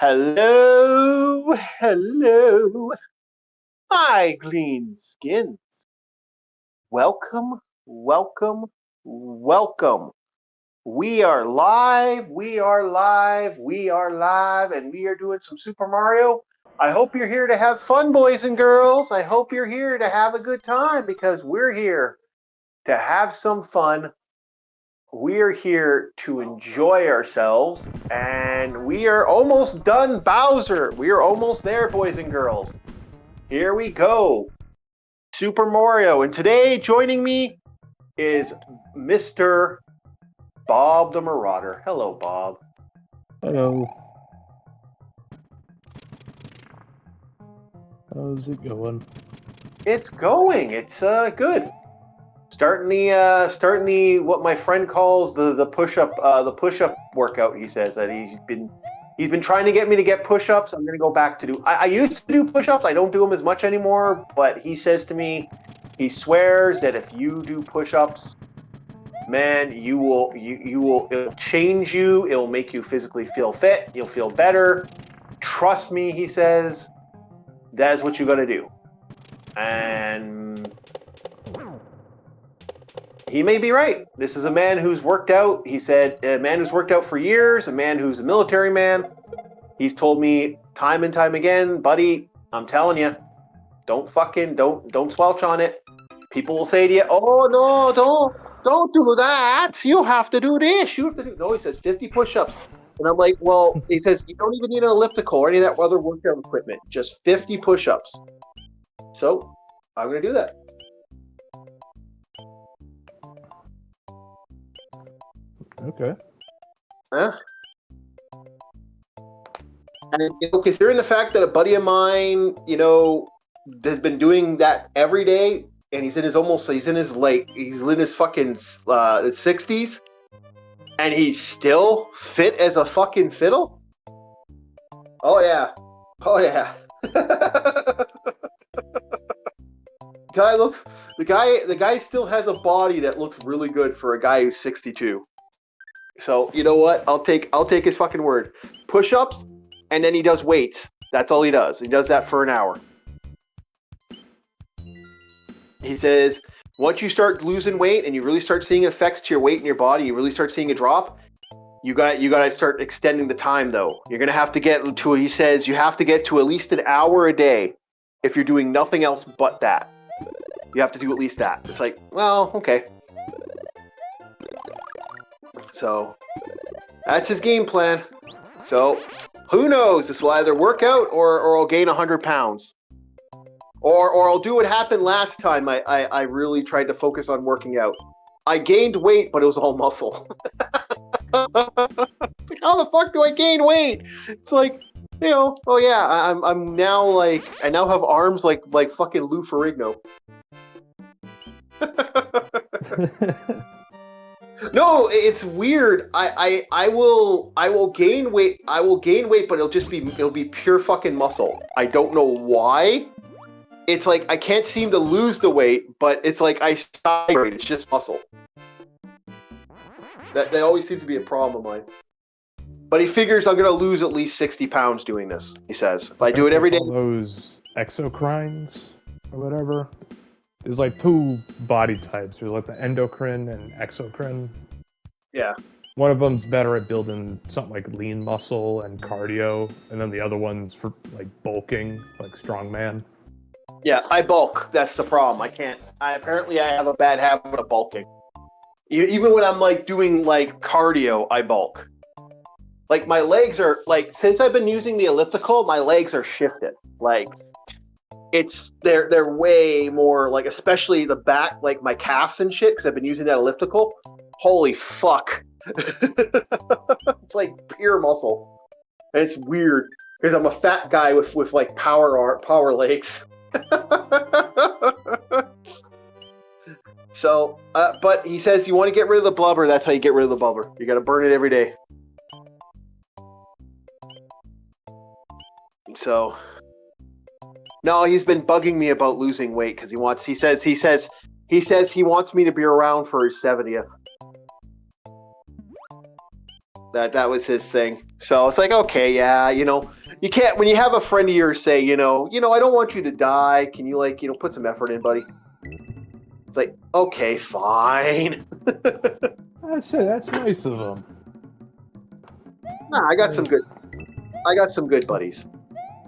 Hello, hello, my clean skins. Welcome, welcome, welcome. We are live, we are live, we are live, and we are doing some Super Mario. I hope you're here to have fun, boys and girls. I hope you're here to have a good time because we're here to have some fun. We're here to enjoy ourselves, and we are almost done, Bowser. We are almost there, boys and girls. Here we go. Super Mario. And today, joining me is Mr. Bob the Marauder. Hello, Bob. Hello. How's it going? It's going. It's good. Starting the what my friend calls the push-up workout. He says that he's been trying to get me to get push-ups. I'm gonna go back to do. I used to do push-ups. I don't do them as much anymore. But he says to me, he swears that if you do push-ups, man, you will it'll change you. It'll make you physically feel fit. You'll feel better. Trust me, he says. That is what you got to do. And he may be right. This is a man who's worked out. He said, a man who's worked out for years, a man who's a military man. He's told me time and time again, buddy, I'm telling you, don't slouch on it. People will say to you, oh, no, don't do that. You have to do this. You have to do. No, he says 50 push-ups. And I'm like, well, he says, you don't even need an elliptical or any of that other workout equipment. Just 50 push-ups. So I'm going to do that. Okay. Huh? And, considering the fact that a buddy of mine, has been doing that every day, and he's in his fucking 60s, and he's still fit as a fucking fiddle. Oh yeah. The guy still has a body that looks really good for a guy who's 62. So you know what? I'll take his fucking word. Push-ups, and then he does weights. That's all he does. He does that for an hour. He says, once you start losing weight and you really start seeing effects to your weight and your body, you really start seeing a drop. You got to start extending the time though. You're gonna have to get to. He says you have to get to at least an hour a day if you're doing nothing else but that. You have to do at least that. It's like, well, okay. So that's his game plan. So who knows? This will either work out or I'll gain 100 pounds. Or I'll do what happened last time I really tried to focus on working out. I gained weight, but it was all muscle. It's like, how the fuck do I gain weight? It's like, oh yeah, I'm now like, I now have arms like fucking Lou Ferrigno. No, it's weird. I will gain weight. I will gain weight, but it'll be pure fucking muscle. I don't know why. It's like I can't seem to lose the weight, but it's like I stop. It's just muscle. That always seems to be a problem of mine. But he figures I'm gonna lose at least 60 pounds doing this. He says if I do it every day. All those exocrines or whatever. There's like two body types. There's like the endocrine and exocrine. Yeah. One of them's better at building something like lean muscle and cardio, and then the other one's for like bulking, like strongman. Yeah, I bulk. That's the problem. I can't. Apparently I have a bad habit of bulking. Even when I'm like doing like cardio, I bulk. Like my legs are like, since I've been using the elliptical, my legs are shifted. Like they're way more like, especially the back, like my calves and shit, because I've been using that elliptical. Holy fuck. It's like pure muscle. And it's weird because I'm a fat guy with like power legs. So, but he says you want to get rid of the blubber. That's how you get rid of the blubber. You got to burn it every day. So, no, he's been bugging me about losing weight because he says he wants me to be around for his 70th. That was his thing. So it's like, okay, yeah, you can't when you have a friend of yours say, I don't want you to die. Can you put some effort in, buddy? It's like, okay, fine. That's it. That's nice of him. I got some good buddies.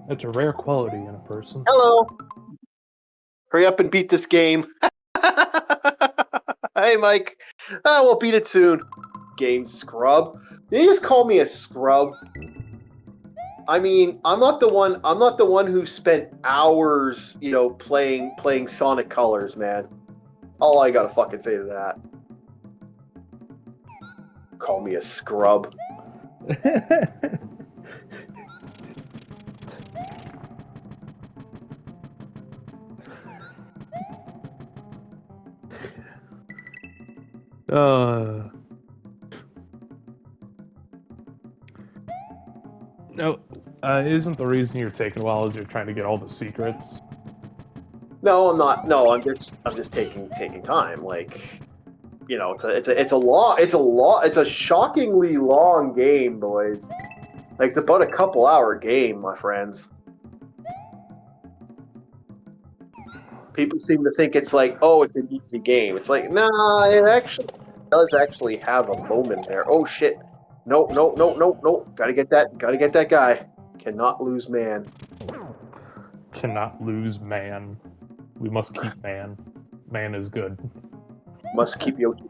That's a rare quality in a person. Hello. Hurry up and beat this game. Hey, Mike. We'll beat it soon. Game scrub. They just call me a scrub. I mean, I'm not the one who spent hours, playing Sonic Colors, man. All I gotta fucking say to that. Call me a scrub. No, isn't the reason you're taking a while is you're trying to get all the secrets? No, I'm not. No, I'm just taking time. Like, it's a shockingly long game, boys. Like, it's about a couple-hour game, my friends. People seem to think it's like, oh, it's an easy game. It's like, nah, it actually does have a moment there. Oh shit! No! Gotta get that guy. Cannot lose man. Cannot lose man. We must keep man. Man is good. Must keep Yoshi.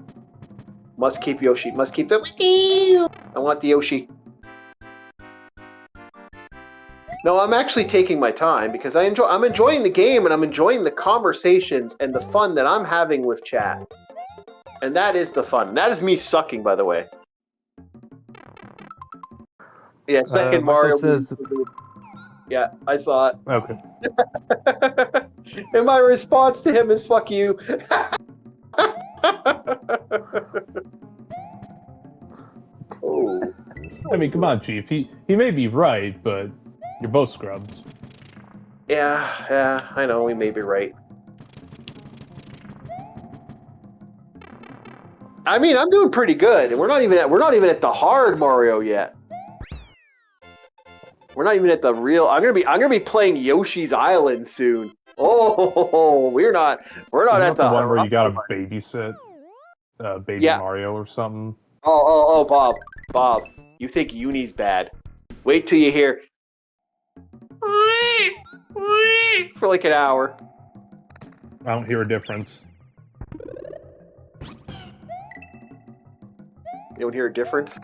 Must keep Yoshi. Must keep the. I want the Yoshi. No, I'm actually taking my time because I'm enjoying the game and I'm enjoying the conversations and the fun that I'm having with chat. And that is the fun. That is me sucking, by the way. Yeah, second Mario says... Yeah, I saw it. Okay. And my response to him is fuck you. Oh. I mean, come on, Chief. He may be right, but you're both scrubs. Yeah, I know, we may be right. I mean, I'm doing pretty good, and we're not even at the hard Mario yet. We're not even at the real. I'm gonna be playing Yoshi's Island soon. Oh, we're not at the one where you gotta babysit baby Mario or something. Oh, Bob, you think Uni's bad? Wait till you hear for like an hour. I don't hear a difference. You don't hear a difference?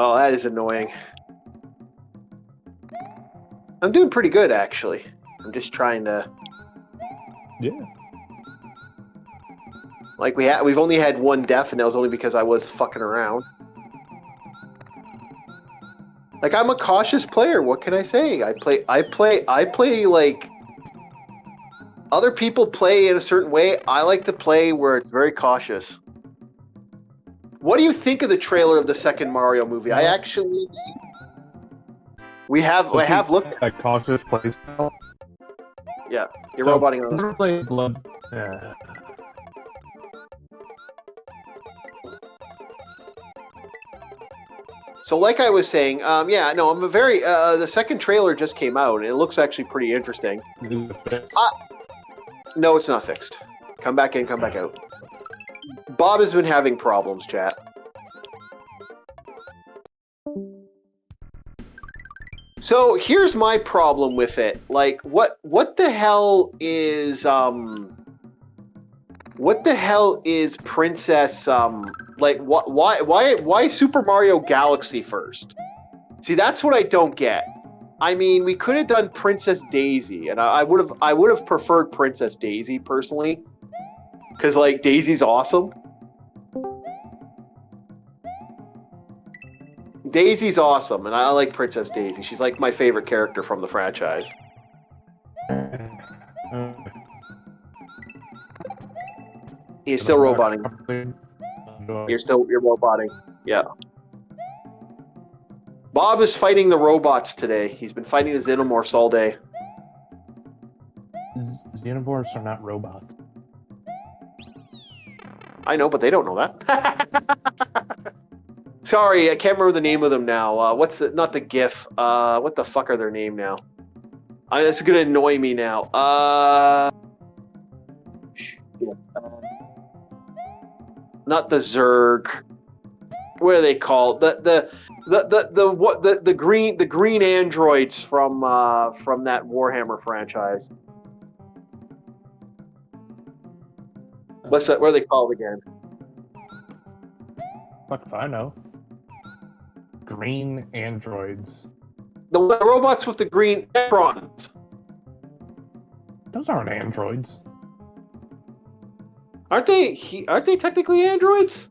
Oh, that is annoying. I'm doing pretty good, actually. I'm just trying to... Yeah. Like, we've only had one death, and that was only because I was fucking around. Like, I'm a cautious player, what can I say? I play, like... Other people play in a certain way. I like to play where it's very cautious. What do you think of the trailer of the second Mario movie? I actually... I have looked... A cautious playstyle? Yeah, you're roboting on this. Play Blood... Yeah. So like I was saying, yeah, no, I'm a very... the second trailer just came out, and it looks actually pretty interesting. No, it's not fixed. Come back in, come back out. Bob has been having problems, chat. So here's my problem with it. Like, what the hell is Princess like why Super Mario Galaxy first? See, that's what I don't get. I mean, we could have done Princess Daisy, and I would have preferred Princess Daisy personally, because like Daisy's awesome. Daisy's awesome, and I like Princess Daisy. She's like my favorite character from the franchise. He's still roboting. You're roboting. Yeah. Bob is fighting the robots today. He's been fighting the Xenomorphs all day. Xenomorphs are not robots. I know, but they don't know that. Sorry, I can't remember the name of them now. Not the GIF. What the fuck are their name now? It's gonna annoy me now. Shit, not the Zerg. What are they called? The green androids from that Warhammer franchise. What are they called again? Fuck if I know. Green androids. The robots with the green Necrons. Those aren't androids. Aren't they? Aren't they technically androids?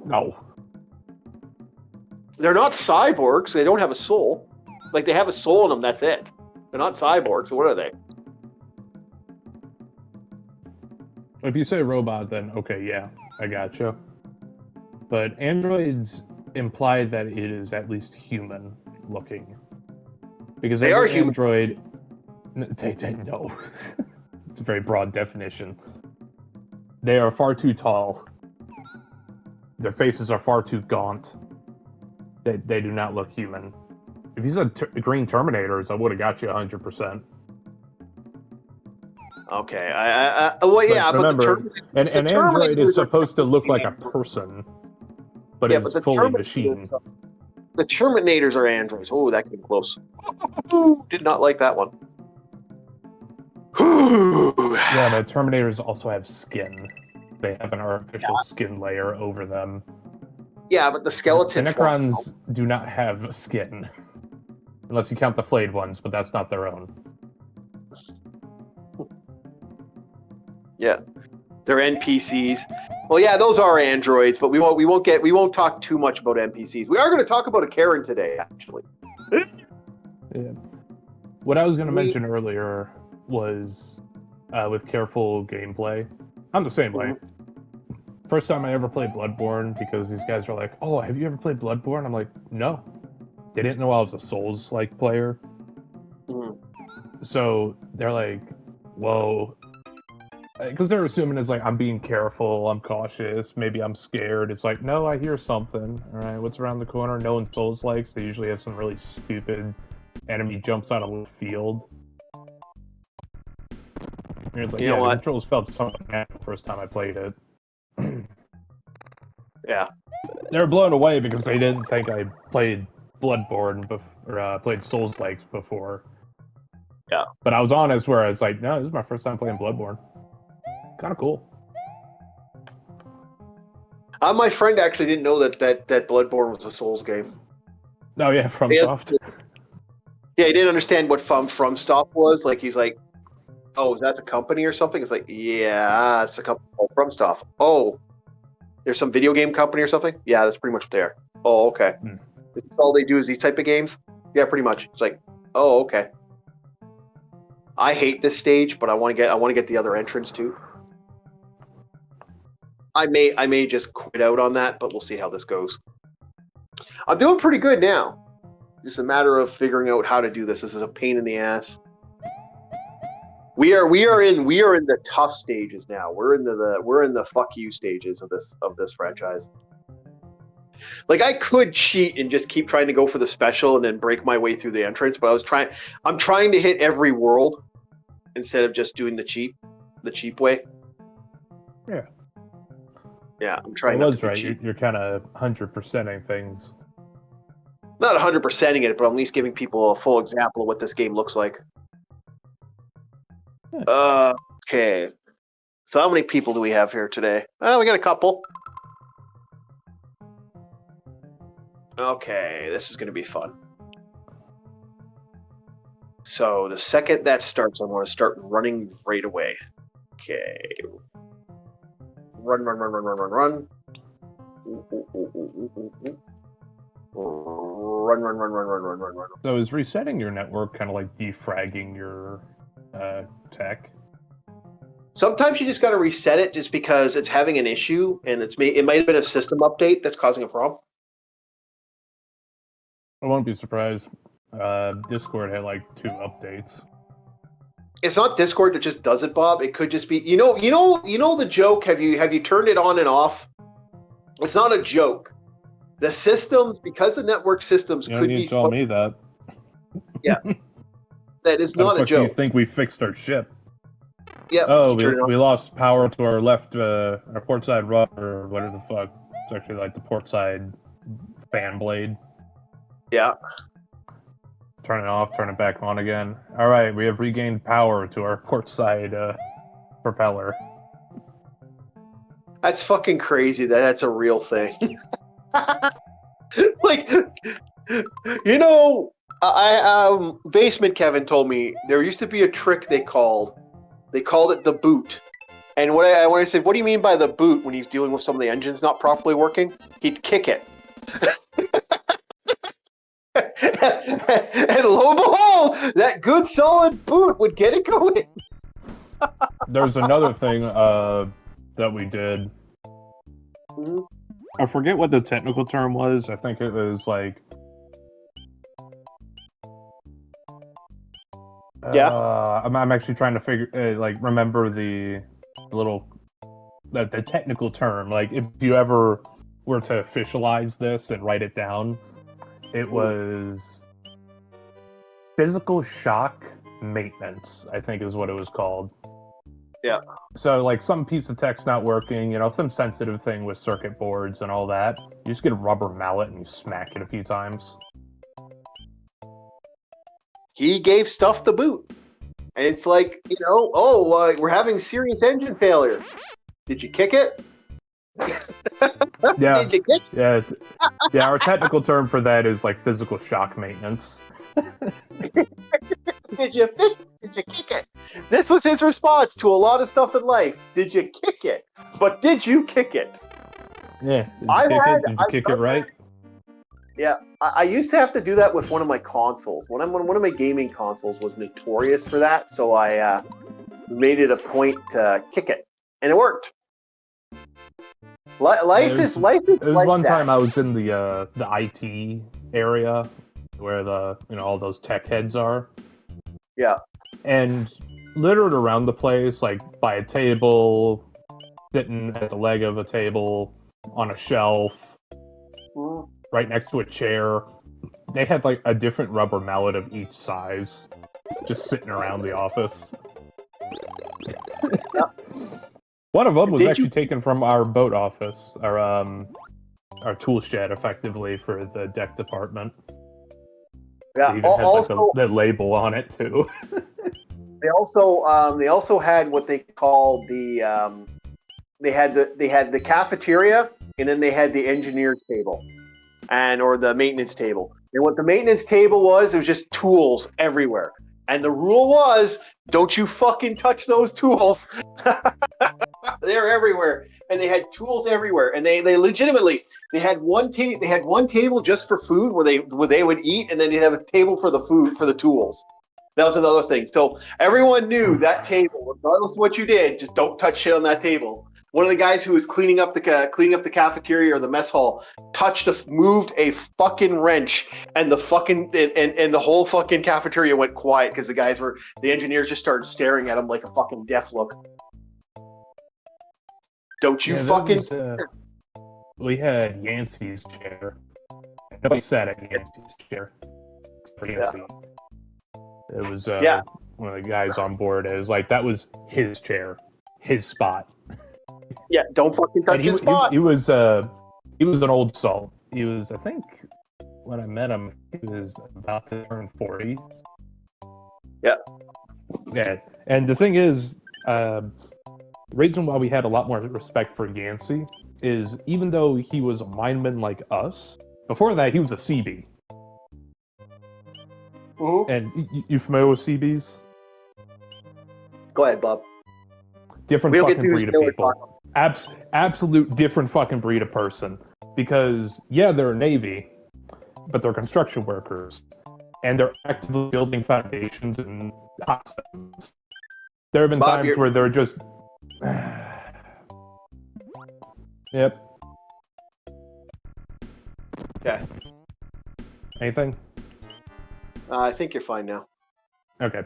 No. They're not cyborgs. They don't have a soul. Like, they have a soul in them. That's it. They're not cyborgs. So what are they? If you say robot, then okay, yeah, I gotcha. But androids imply that it is at least human looking. Because they are human. Android, no. It's a very broad definition. They are far too tall. Their faces are far too gaunt. They do not look human. If you said green Terminators, I would have got you 100%. Okay, well, yeah, but remember, an android is supposed to look like a person, but it's fully machine. The Terminators are androids. Oh, that came close. Did not like that one. Yeah, but Terminators also have skin. They have an artificial skin layer over them. Yeah, but the skeleton... The Necrons do not have skin. Unless you count the flayed ones, but that's not their own. Yeah. They're NPCs. Well, yeah, those are androids, but we won't talk too much about NPCs. We are going to talk about a Karen today, actually. Yeah. What I was going to mention earlier was with careful gameplay. I'm the same way. First time I ever played Bloodborne, because these guys are like, "Oh, have you ever played Bloodborne?" I'm like, "No." They didn't know I was a Souls-like player. So they're like, "Whoa." Because they're assuming it's like, I'm being careful, I'm cautious, maybe I'm scared. It's like, no, I hear something. Alright, what's around the corner? No one Souls likes. They usually have some really stupid enemy jumps out of the field. And it's like, the controls felt something the first time I played it. Yeah. They were blown away because they didn't think I played Bloodborne or played Souls-likes before. Yeah. But I was honest where I was like, no, this is my first time playing Bloodborne. Kind of cool. My friend actually didn't know that Bloodborne was a Souls game. Oh yeah, FromSoft. Yeah, he didn't understand what FromSoft was. Like, he's like, "Oh, that's a company or something?" It's like, "Yeah, it's a company called FromSoft." Oh, there's some video game company or something? Yeah, that's pretty much what they are. Oh, okay. That's all they do is these type of games? Yeah, pretty much. It's like, oh, okay. I hate this stage, but I want to get the other entrance too. I may just quit out on that, but we'll see how this goes. I'm doing pretty good now. Just a matter of figuring out how to do this. This is a pain in the ass. We are in the tough stages now. We're in the fuck you stages of this franchise. Like, I could cheat and just keep trying to go for the special and then break my way through the entrance, but I'm trying to hit every world instead of just doing the cheap way. Yeah. Yeah, I'm trying not to be right. cheap. You're kind of 100%ing things. Not 100%ing it, but at least giving people a full example of what this game looks like. Yeah. Okay. So how many people do we have here today? Well, we got a couple. Okay, this is going to be fun. So the second that starts, I'm going to start running right away. Okay. Run. Run. Run. So is resetting your network kind of like defragging your tech? Sometimes you just got to reset it just because it's having an issue, and it might have been a system update that's causing a problem. I won't be surprised. Discord had like 2 updates. it's not Discord that just does it, Bob. It could just be the joke. Have you turned it on and off? It's not a joke. The systems, because the network systems You don't could need be to tell me that. Yeah, that is How the not a fuck do you joke. think we fixed our ship? Yeah, Oh, turn it on. we lost power to our left, our port side rudder, or whatever the fuck. It's actually like the port side fan blade. Yeah. Turn it off, turn it back on again. Alright, we have regained power to our port side propeller. That's fucking crazy that's a real thing. Like, Basement Kevin told me there used to be a trick they called it the boot. And when I said, what do you mean by the boot when he's dealing with some of the engines not properly working? He'd kick it. And lo and behold, that good solid boot would get it going. There's another thing that we did. Mm-hmm. I forget what the technical term was. I think it was like... I'm actually trying to remember the technical term. Like, if you ever were to officialize this and write it down, it was physical shock maintenance, I think is what it was called. Yeah. So, like, some piece of tech's not working, some sensitive thing with circuit boards and all that, you just get a rubber mallet and you smack it a few times. He gave stuff the boot. And it's like, we're having serious engine failure. Did you kick it? Yeah. Did you kick it? Yeah, our technical term for that is like physical shock maintenance. Did you kick it? This was his response to a lot of stuff in life. Did you kick it? But did you kick it? Yeah. Did you kick it right? Yeah, I used to have to do that with one of my consoles. One of my gaming consoles was notorious for that, so I made it a point to kick it, and it worked. Life is like one that. time I was in the IT area where all those tech heads are. Yeah. And littered around the place, like by a table, sitting at the leg of a table, on a shelf, right next to a chair. They had like a different rubber mallet of each size, just sitting around the office. One of them was actually taken from our boat office, our tool shed, effectively, for the deck department. Yeah. They even had also, the label on it too. They also had what they called they had the cafeteria, and then they had the engineer's table, or the maintenance table. And what the maintenance table was, it was just tools everywhere. And the rule was, don't you fucking touch those tools. They're everywhere, and they had tools everywhere. And they legitimately they had one table just for food where they would eat, and then they'd have a table for the food for the tools. That was another thing. So everyone knew that table, regardless of what you did, just don't touch shit on that table. One of the guys who was cleaning up the cafeteria or the mess hall moved a fucking wrench, and the fucking and the whole fucking cafeteria went quiet because the engineers just started staring at him like a fucking death look. Don't you fucking? We had Yancey's chair. Nobody sat at Yancey's chair. For Yancey. Yeah. It was one of the guys on board. It was like that was his chair, his spot. Yeah, don't fucking touch his spot. He was an old salt. He was, I think, when I met him, he was about to turn 40. Yeah. Yeah, and the thing is, the reason why we had a lot more respect for Yancey is even though he was a mineman like us, before that he was a CB. Mm-hmm. And you familiar with CBs? Go ahead, Bob. Different fucking breed of people. Absolute different fucking breed of person. Because, yeah, they're a Navy, but they're construction workers. And they're actively building foundations and hospitals. There have been times where they're just... Yep. Okay. Anything? I think you're fine now. Okay.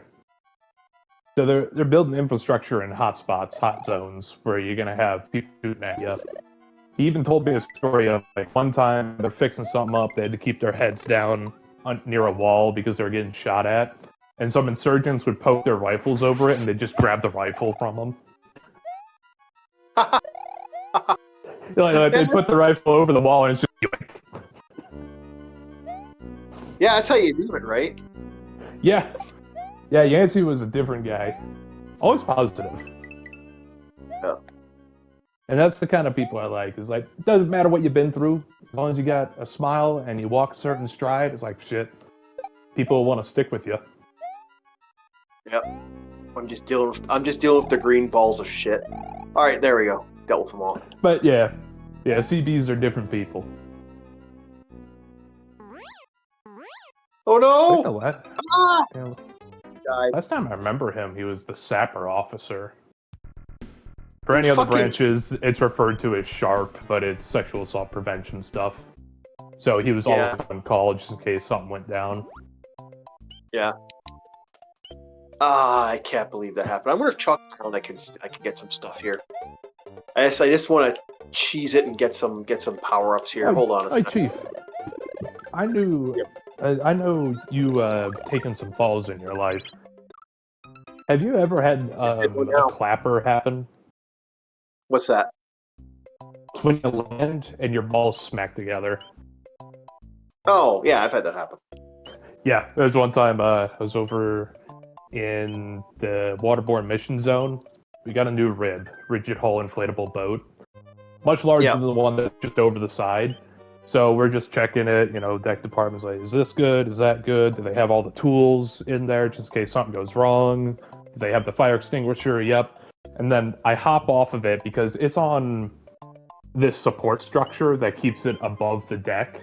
So they're building infrastructure in hot spots, hot zones, where you're gonna have people shooting at you. He even told me a story of like one time they're fixing something up, they had to keep their heads down near a wall because they were getting shot at, and some insurgents would poke their rifles over it, and they'd just grab the rifle from them. Like they put the rifle over the wall, and it's just Yeah, that's how you do it, right? yeah. Yancey was a different guy, always positive. Yeah. And that's the kind of people I like. It's like, it doesn't matter what you've been through, as long as you got a smile and you walk a certain stride. It's like shit. People want to stick with you. Yep. I'm just dealing with the green balls of shit. All right, there we go. Dealt with them all. But yeah, CBs are different people. Oh no! You know what? Ah! Yeah, last time I remember him, he was the sapper officer. For any other branches, it's referred to as SHARP, but it's sexual assault prevention stuff. So he was always on call just in case something went down. Yeah. I can't believe that happened. I wonder if Chuck Brown I can get some stuff here. I just want to cheese it and get some power ups here. Hold on a second. Chief. I know you taken some falls in your life. Have you ever had a clapper happen? What's that? It's when you land and your balls smack together. Oh, yeah, I've had that happen. Yeah, there was one time I was over in the waterborne mission zone. We got a new rib, rigid hull inflatable boat. Much larger than the one that's just over the side. So we're just checking it, deck department's like, is this good? Is that good? Do they have all the tools in there just in case something goes wrong? Do they have the fire extinguisher? Yep. And then I hop off of it because it's on this support structure that keeps it above the deck.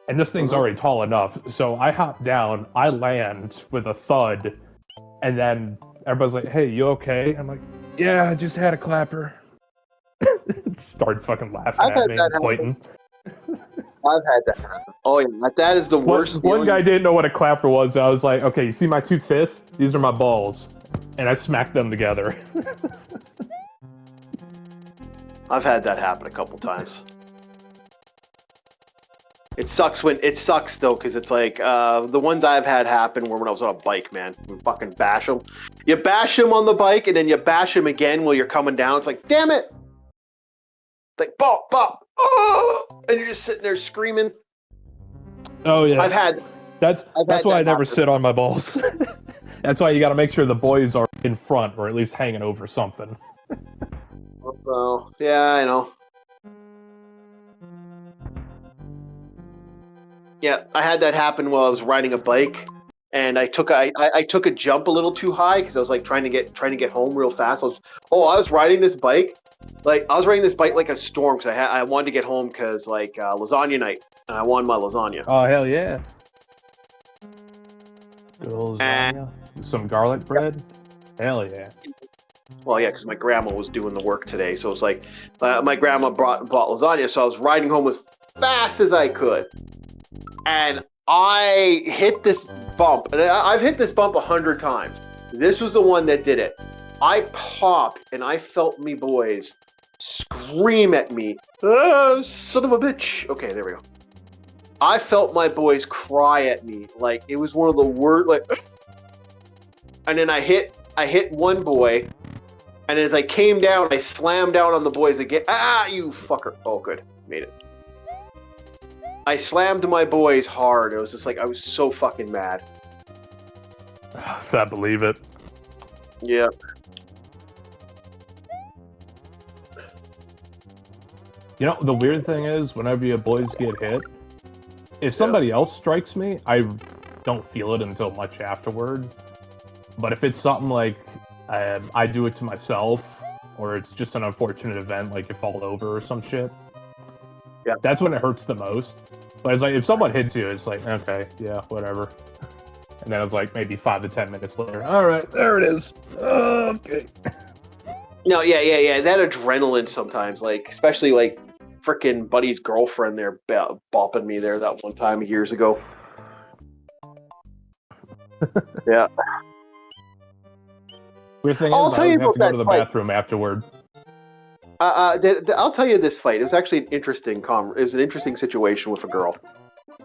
And this thing's already tall enough. So I hop down, I land with a thud, and then everybody's like, hey, you okay? I'm like, yeah, I just had a clapper. Started fucking laughing at me and pointing. I've had that happen. Oh, yeah, that is the worst. One guy didn't know what a clapper was. I was like, okay, you see my two fists? These are my balls. And I smacked them together. I've had that happen a couple times. It sucks though, because it's like the ones I've had happen were when I was on a bike, man. You fucking bash them. You bash them on the bike, and then you bash them again while you're coming down. It's like, damn it! It's like, bop, bop, oh! And you're just sitting there screaming. Oh yeah. That's why I never sit on my balls. That's why you got to make sure the boys are in front, or at least hanging over something. Well, yeah, I know. Yeah, I had that happen while I was riding a bike, and I took a jump a little too high because I was like trying to get home real fast. I was riding this bike like a storm because I wanted to get home because like lasagna night, and I wanted my lasagna. Oh hell yeah! Good old lasagna. Some garlic bread. Hell yeah. Well, yeah, because my grandma was doing the work today, so it's like my grandma bought lasagna, so I was riding home as fast as I could. And I hit this bump. And I've hit this bump 100 times. This was the one that did it. I popped, and I felt me boys scream at me. Oh, son of a bitch. Okay, there we go. I felt my boys cry at me. Like, it was one of the worst, like... And then I hit one boy, and as I came down, I slammed down on the boys again. Ah, you fucker. Oh, good. Made it. I slammed my boys hard. It was just like, I was so fucking mad. I believe it. Yeah. The weird thing is, whenever your boys get hit, if somebody else strikes me, I don't feel it until much afterward. But if it's something like I do it to myself, or it's just an unfortunate event, like you fall over or some shit, that's when it hurts the most. But it's like, if someone hits you, it's like, okay, yeah, whatever. And then it's like maybe 5 to 10 minutes later, all right, there it is. Okay. No, yeah. That adrenaline sometimes, like, especially like frickin' buddy's girlfriend there bopping me there that one time years ago. Yeah. Weird thing I'll is, I tell you always have about to go that to the fight. bathroom afterward. I'll tell you this fight. It was actually an interesting it was an interesting situation with a girl.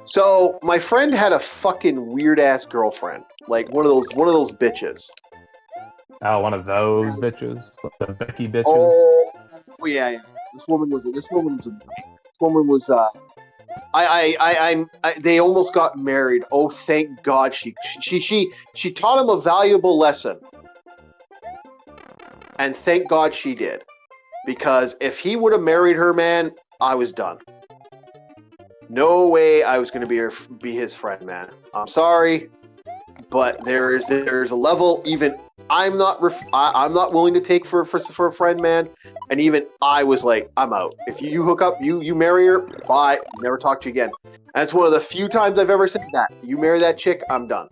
So my friend had a fucking weird ass girlfriend, like one of those bitches. Oh, one of those bitches, the Becky bitches. Oh yeah, yeah. This woman was. This woman was. This woman was. They almost got married. Oh, thank God she taught him a valuable lesson, and thank God she did, because if he would have married her, man, I was done. No way I was going to be his friend, man. I'm sorry, but there's a level even I'm not willing to take for a friend, man. And even I was like, I'm out. If you hook up, you marry her, bye. Never talk to you again. And it's one of the few times I've ever said that. You marry that chick, I'm done.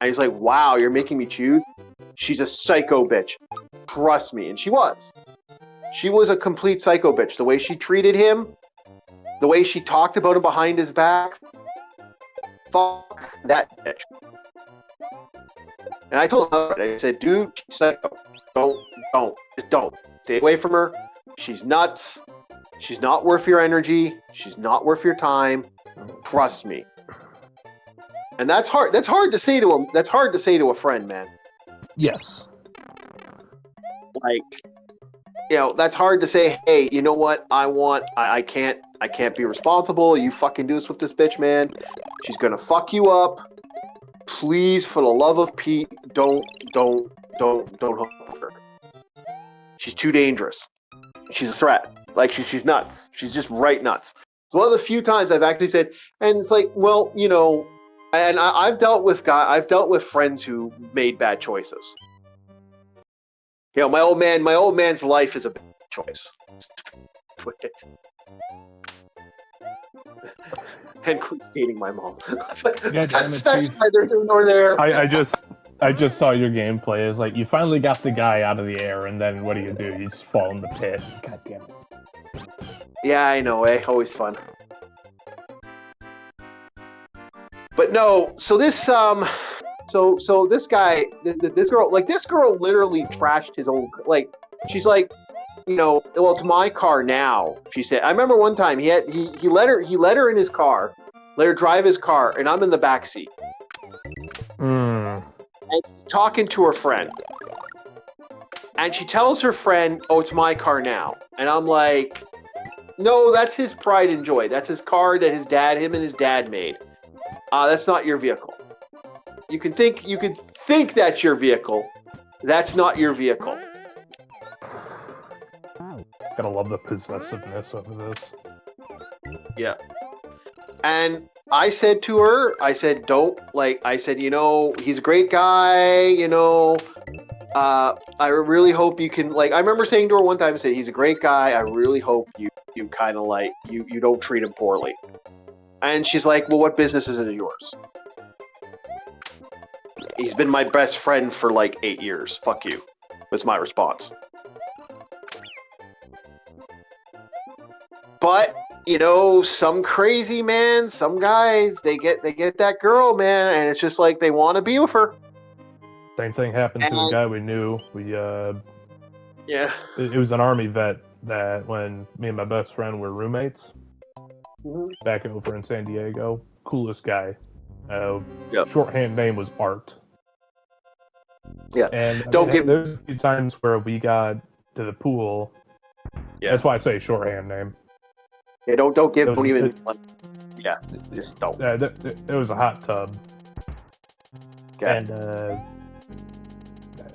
And he's like, wow, you're making me choose? She's a psycho bitch. Trust me. And she was. She was a complete psycho bitch. The way she treated him, the way she talked about him behind his back, fuck that bitch. And I told her, I said, dude, she's psycho. Don't. Stay away from her. She's nuts. She's not worth your energy. She's not worth your time. Trust me. And that's hard. That's hard to say to him. That's hard to say to a friend, man. Yes. Like, that's hard to say. Hey, you know what? I can't be responsible. You fucking do this with this bitch, man. She's gonna fuck you up. Please, for the love of Pete, don't hook up with her. She's too dangerous. She's a threat. Like she's nuts. She's just right nuts. It's one of the few times I've actually said, and it's like, well, and I've dealt with friends who made bad choices. My old man's life is a bad choice. Includes dating my mom. That's neither here nor there. I just saw your gameplay. It's like you finally got the guy out of the air, and then what do? You just fall in the pit. God damn it. Yeah, I know, always fun. But no, so this this guy, this girl literally trashed his own. Like, she's like, well, it's my car now. She said. I remember one time he let her in his car, let her drive his car, and I'm in the back seat. And she's talking to her friend, and she tells her friend, "Oh, it's my car now," and I'm like, "No, that's his pride and joy. That's his car that him and his dad made. That's not your vehicle. You can think that's your vehicle. That's not your vehicle." Gotta love the possessiveness over this. Yeah. And I said to her, he's a great guy, I really hope you can, I remember saying to her one time, I said, he's a great guy, I really hope you kind of you don't treat him poorly. And she's like, well, what business is it of yours? He's been my best friend for 8 years. Fuck you, was my response. But some crazy man, some guys, they get that girl, man, and it's just like they want to be with her. Same thing happened to a guy we knew. Yeah. It was an army vet that when me and my best friend were roommates back over in San Diego. Coolest guy. Shorthand name was Art. Yeah. And there's a few times where we got to the pool. Yeah. That's why I say shorthand name. Yeah, don't even. Yeah, just don't. It was a hot tub. Okay. And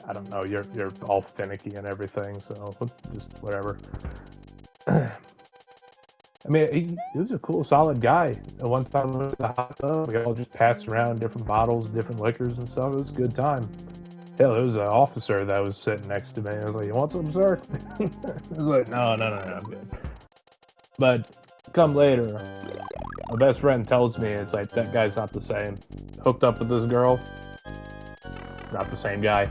I don't know. You're all finicky and everything, so just whatever. I mean, he was a cool, solid guy. At one time, we was a hot tub. We all just passed around different bottles, different liquors and stuff. It was a good time. Hell, there was an officer that was sitting next to me. I was like, "You want some, sir?" I was like, "No, I'm good." But come later, my best friend tells me, it's like, that guy's not the same. Hooked up with this girl, not the same guy.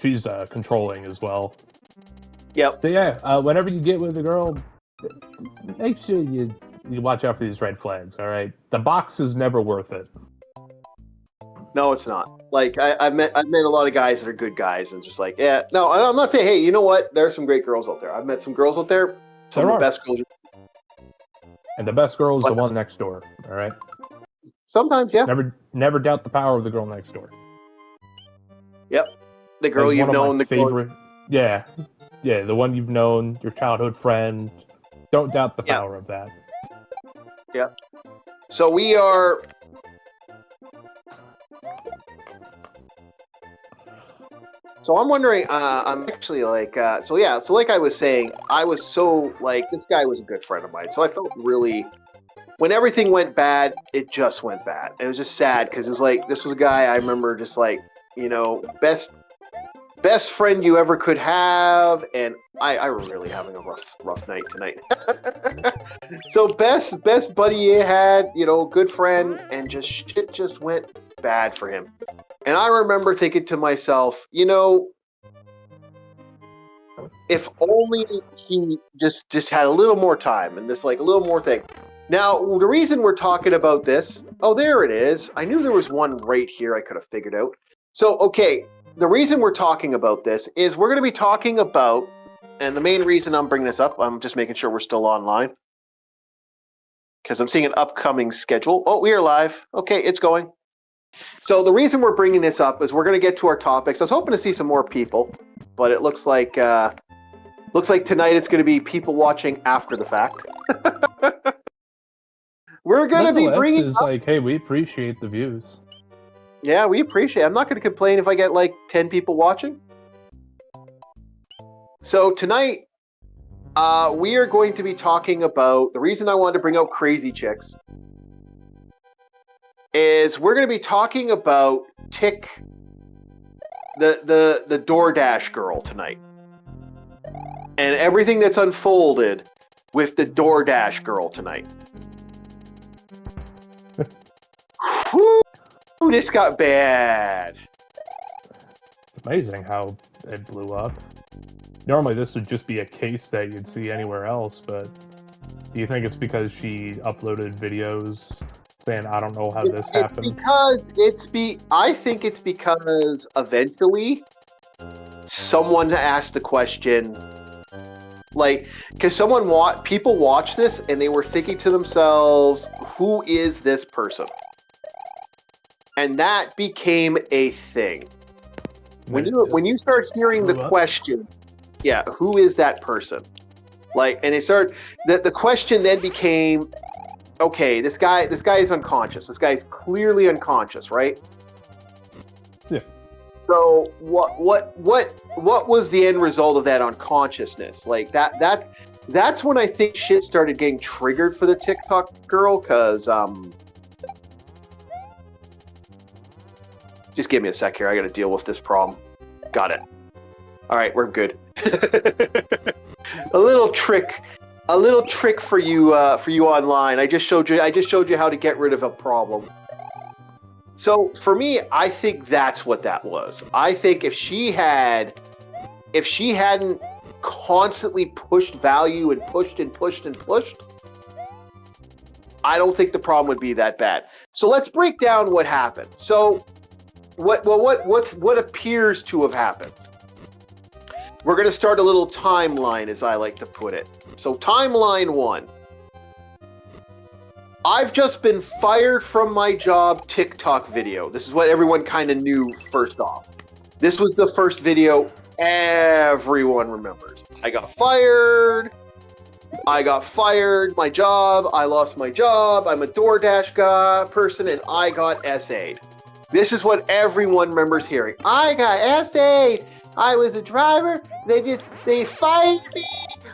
She's controlling as well. Yep. So yeah, whenever you get with a girl, make sure you watch out for these red flags, all right? The box is never worth it. No, it's not. Like I've met a lot of guys that are good guys, and just like, yeah, no, I'm not saying, hey, you know what? There are some great girls out there. I've met some girls out there. Some There of the are. best girls. And the best girl is the But one next door. All right. sometimes, yeah. Never doubt the power of the girl next door. Yep. The That girl is you've one of known. my favorite. Yeah, yeah, the one you've known, your childhood friend. Don't doubt the Yeah. power of that. Yeah. So we are. So I'm wondering. I'm actually like. So yeah. So like I was saying, I was so like this guy was a good friend of mine. So I felt really. When everything went bad, it just went bad. It was just sad because it was like this was a guy I remember just like best friend you ever could have, and I was really having a rough night tonight. So best buddy you had, good friend, and just shit just went bad for him. And I remember thinking to myself, if only he just had a little more time and this like a little more thing. Now, the reason we're talking about this, oh, there it is. I knew there was one right here I could have figured out. So, okay, the reason we're talking about this is we're going to be talking about, and the main reason I'm bringing this up, I'm just making sure we're still online because I'm seeing an upcoming schedule. Oh, we are live. Okay, it's going. So the reason we're bringing this up is we're going to get to our topics. I was hoping to see some more people, but it looks like tonight it's going to be people watching after the fact. We're going to be bringing is like, hey, we appreciate the views. Yeah, we appreciate it. I'm not going to complain if I get like 10 people watching. So tonight, we are going to be talking about the reason I wanted to bring out Crazy Chicks is we're going to be talking about the DoorDash girl tonight, and everything that's unfolded with the DoorDash girl tonight. Whew, this got bad. It's amazing how it blew up. Normally, this would just be a case that you'd see anywhere else, but do you think it's because she uploaded videos saying, I don't know how this happened? I think it's because eventually someone asked the question, like, because people watch this and they were thinking to themselves, who is this person? And that became a thing. When you start hearing the question, yeah, who is that person? Like, and the question then became, okay, this guy is unconscious. This guy is clearly unconscious, right? Yeah. So what was the end result of that unconsciousness? Like that's when I think shit started getting triggered for the TikTok girl, because just give me a sec here. I got to deal with this problem. Got it. All right, we're good. A little trick for you online. I just showed you how to get rid of a problem. So for me, I think that's what that was. I think if she hadn't constantly pushed value and pushed, I don't think the problem would be that bad. So let's break down what happened. So what appears to have happened? We're going to start a little timeline, as I like to put it. So timeline 1. I've just been fired from my job TikTok video. This is what everyone kind of knew first off. This was the first video everyone remembers. I got fired. My job. I lost my job. I'm a DoorDash person, and I got SA'd. This is what everyone remembers hearing. I got SA'd. I was a driver. They fired me.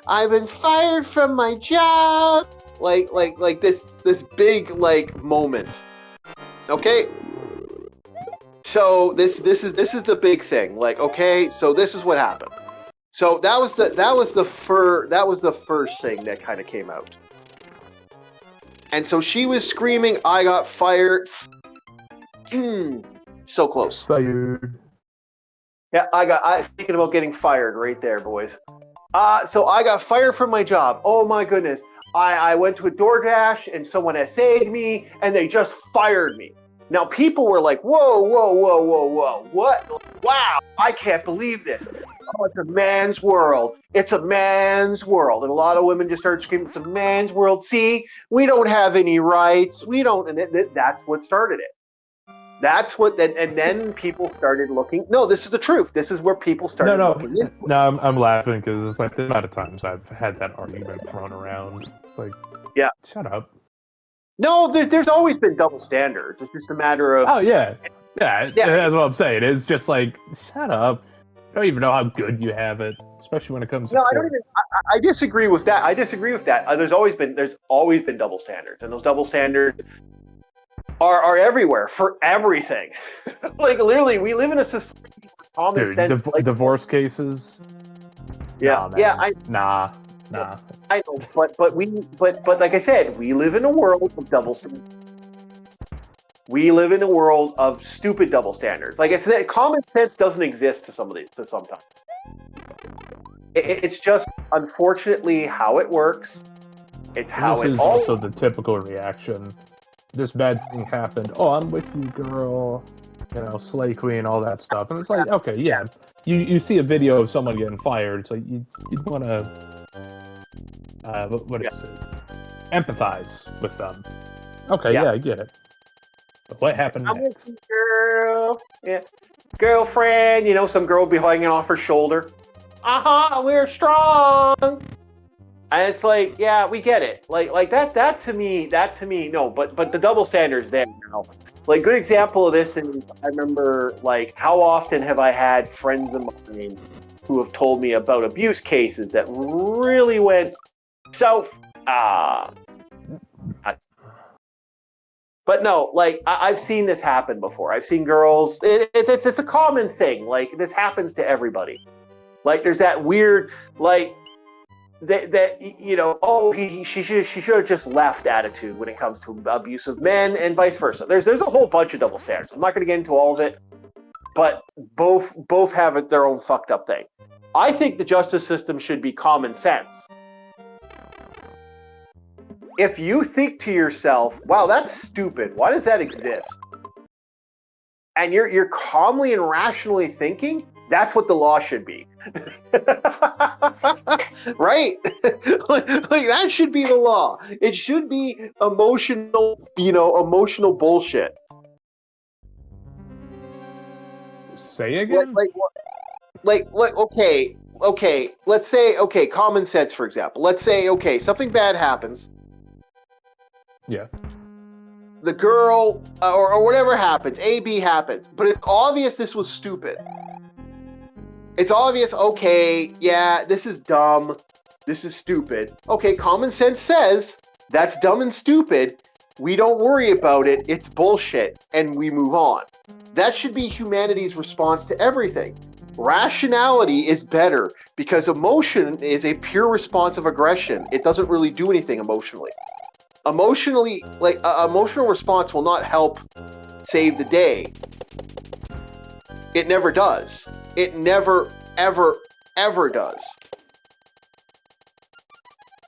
I've been fired from my job. Like this big like moment. Okay? So this is the big thing. Like, okay, so this is what happened. So that was the first thing that kind of came out. And so she was screaming, I got fired. So close. Fired. Yeah, I was thinking about getting fired right there, boys. So I got fired from my job. Oh my goodness. I went to a DoorDash and someone SA'd me and they just fired me. Now people were like, whoa, whoa, whoa, whoa, whoa, what? Wow, I can't believe this. Oh, it's a man's world. It's a man's world. And a lot of women just started screaming, it's a man's world. See, we don't have any rights. We don't. And that's what started it. That's what, and then people started looking. No, this is the truth. This is where people started looking into it. No, I'm laughing because it's like the amount of times I've had that argument thrown around. It's like, yeah, shut up. No, there's always been double standards. It's just a matter of. Oh yeah, that's what I'm saying. It's just like, shut up. You don't even know how good you have it, especially when it comes. No, I don't even. I disagree with that. I disagree with that. There's always been double standards, and those double standards are everywhere for everything. Like literally, we live in a society with common sense. Divorce cases. Yeah, Nah. I know, but like I said, we live in a world of double standards. We live in a world of stupid double standards. Like it's that common sense doesn't exist to sometimes. It's just unfortunately how it works. It's how this it is also the typical reaction. This bad thing happened. Oh, I'm with you, girl. You know, slay queen, all that stuff. And it's like, okay, yeah. You see a video of someone getting fired. It's like you'd want to, what is it? Empathize with them. Okay, yeah, I get it. But what happened next? I'm with you, girl. Yeah, girlfriend. You know, some girl will be hanging off her shoulder. We're strong. And it's like, yeah, we get it. Like that to me, no. But the double standards there now. Like, good example of this is I remember, like, how often have I had friends of mine who have told me about abuse cases that really went south. But no, like, I've seen this happen before. I've seen girls. It's a common thing. Like, this happens to everybody. Like, there's that weird, like, that you know, oh, she should have just left attitude when it comes to abusive men and vice versa. There's a whole bunch of double standards. I'm not going to get into all of it, but both have their own fucked up thing. I think the justice system should be common sense. If you think to yourself, wow, that's stupid, why does that exist? And you're calmly and rationally thinking, that's what the law should be. Right? like that should be the law. It should be emotional bullshit. Say again? Like okay, let's say, common sense, for example. Let's say, something bad happens. Yeah. The girl, or whatever happens, A, B happens, but it's obvious this was stupid. It's obvious, okay, yeah, this is dumb, this is stupid. Okay, common sense says that's dumb and stupid. We don't worry about it, it's bullshit, and we move on. That should be humanity's response to everything. Rationality is better because emotion is a pure response of aggression. It doesn't really do anything emotionally. Emotional response will not help save the day. It never does. It never, ever, ever does.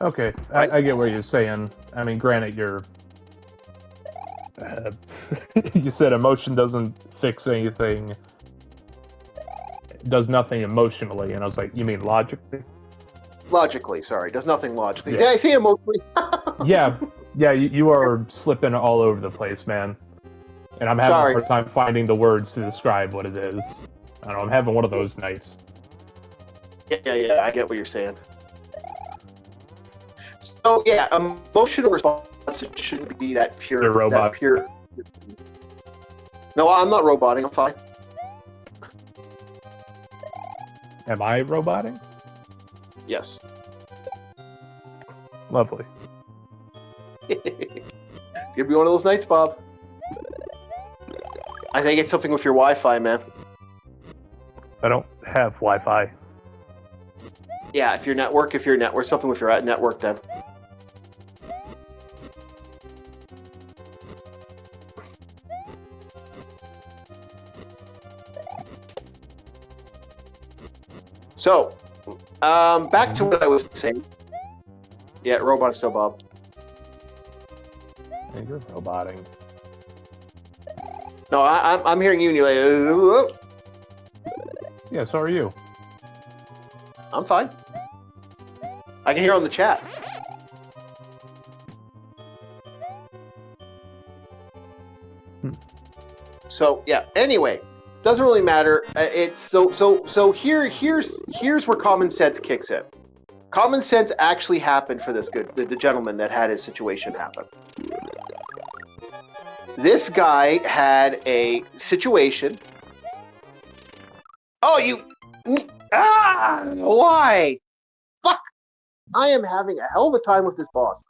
Okay, Right? I get what you're saying. I mean, granted, you said emotion doesn't fix anything. It does nothing emotionally, and I was like, you mean logically? Logically, sorry. Does nothing logically. Yeah. Did I say emotionally? Yeah, you are slipping all over the place, man. And I'm having a hard time finding the words to describe what it is. I don't know, I'm having one of those nights. Yeah, I get what you're saying. So, yeah, emotional response shouldn't be that pure. You're a robot. No, I'm not roboting, I'm fine. Am I roboting? Yes. Lovely. It's gonna be one of those nights, Bob. I think it's something with your Wi-Fi, man. I don't have Wi-Fi. Yeah, if your network, something with your network then. So, back to what I was saying. Yeah, robot still, Bob. Hey, you're roboting. No, I'm hearing you, and you're like, Yeah, so are you. I'm fine. I can hear on the chat. So yeah. Anyway, doesn't really matter. It's so here's where common sense kicks in. Common sense actually happened for this the gentleman that had his situation happen. This guy had a situation. Oh, you. Why? Fuck! I am having a hell of a time with this boss.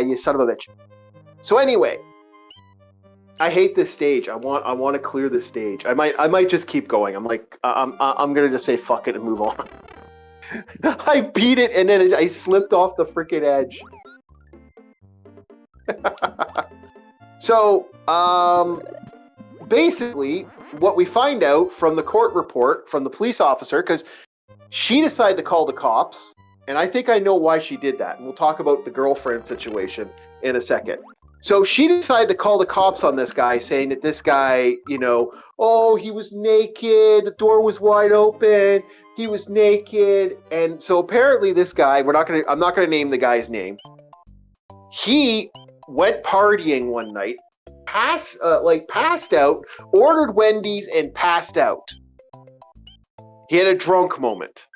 You son of a bitch. So anyway, I hate this stage. I want to clear this stage. I might just keep going. I'm like, I'm gonna just say fuck it and move on. I beat it and then I slipped off the freaking edge. So, basically, what we find out from the court report from the police officer, because she decided to call the cops, and I think I know why she did that. And we'll talk about the girlfriend situation in a second. So she decided to call the cops on this guy, saying that this guy, oh, he was naked, the door was wide open, he was naked, and so apparently this guy, I'm not gonna name the guy's name. He went partying one night, passed out, ordered Wendy's and passed out. He had a drunk moment.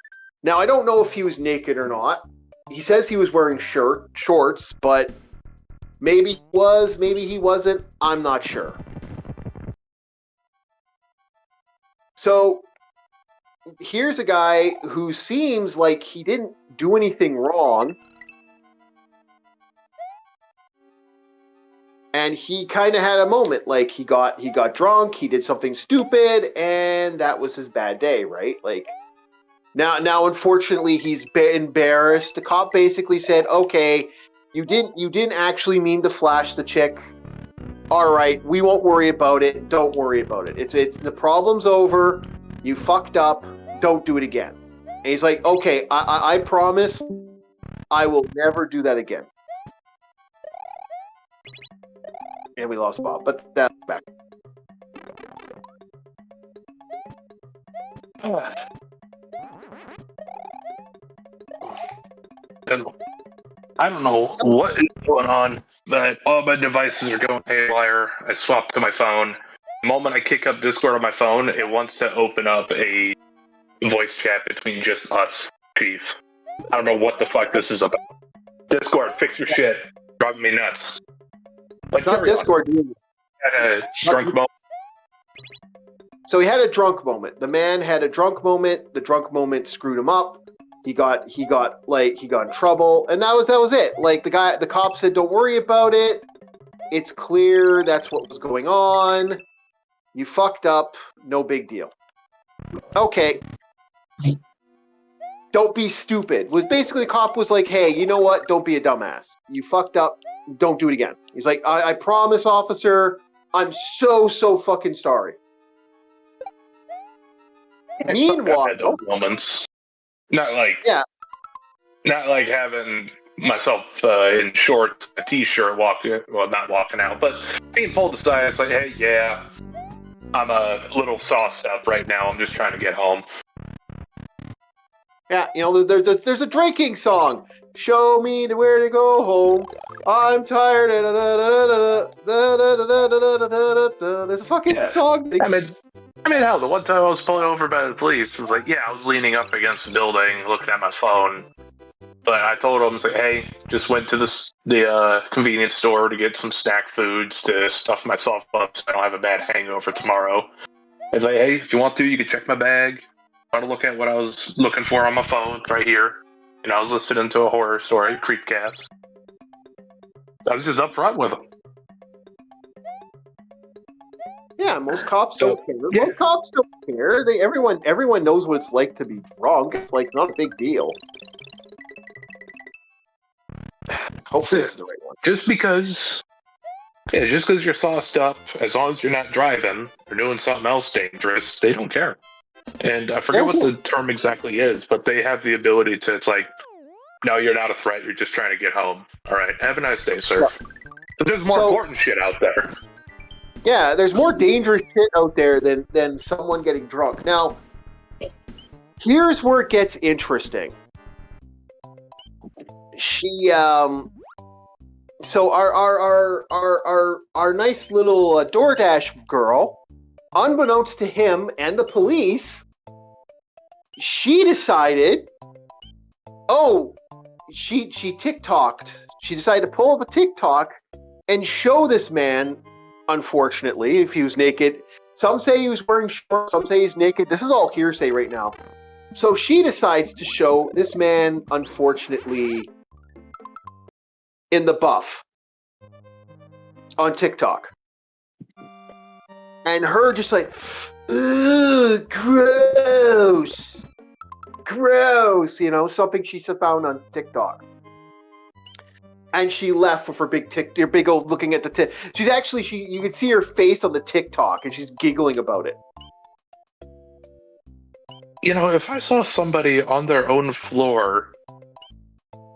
Now, I don't know if he was naked or not. He says he was wearing shorts, but maybe he was, maybe he wasn't. I'm not sure. So, here's a guy who seems like he didn't do anything wrong. And he kind of had a moment, like he got drunk, he did something stupid, and that was his bad day, right? Like now, unfortunately, he's embarrassed. The cop basically said, "Okay, you didn't actually mean to flash the chick. All right, we won't worry about it. Don't worry about it. It's the problem's over. You fucked up. Don't do it again." And he's like, "Okay, I promise, I will never do that again." And we lost Bob, but that's back. I don't know what is going on, but all my devices are going haywire. I swapped to my phone. The moment I kick up Discord on my phone, it wants to open up a voice chat between just us, Chief. I don't know what the fuck this is about. Discord, fix your shit. Driving me nuts. It's not Discord. Had a drunk moment. So he had a drunk moment. The man had a drunk moment. The drunk moment screwed him up. He got in trouble, and that was it. Like the cop said, "Don't worry about it. It's clear that's what was going on. You fucked up. No big deal." Okay. Don't be stupid. Was basically the cop was like, "Hey, you know what? Don't be a dumbass. You fucked up. Don't do it again." He's like, I promise, officer. I'm so fucking sorry. Meanwhile, those moments. Not like having myself in shorts, a t-shirt, not walking out, but being pulled aside. It's like, hey, yeah, I'm a little sauced up right now. I'm just trying to get home. Yeah, there's a drinking song. Show me where to go home. I'm tired. There's a fucking song. I mean, hell, the one time I was pulled over by the police, it was like, I was leaning up against the building, looking at my phone. But I told him, like, hey, just went to the convenience store to get some snack foods to stuff myself up so I don't have a bad hangover tomorrow. I was like, hey, if you want to, you can check my bag. Try to look at what I was looking for on my phone. It's right here. And I was listening to a horror story, Creepcast. I was just upfront with him. Yeah, most cops don't care. Most cops don't care. Everyone knows what it's like to be drunk. It's like not a big deal. Hopefully this is the right one. Just because you're sauced up, as long as you're not driving or doing something else dangerous, they don't care. And I forget what the term exactly is, but they have the ability to, it's like, no, you're not a threat, you're just trying to get home. All right, have a nice day, sir. But there's more important shit out there. Yeah, there's more dangerous shit out there than someone getting drunk. Now, here's where it gets interesting. She so our nice little DoorDash girl, unbeknownst to him and the police, she decided, she TikToked. She decided to pull up a TikTok and show this man. Unfortunately, if he was naked, some say he was wearing shorts, some say he's naked. This is all hearsay right now. So she decides to show this man, unfortunately, in the buff on TikTok. And her just like, ugh, gross. Gross, something she found on TikTok. And she left with her big old looking at the tip. She's actually, you can see her face on the TikTok and she's giggling about it. If I saw somebody on their own floor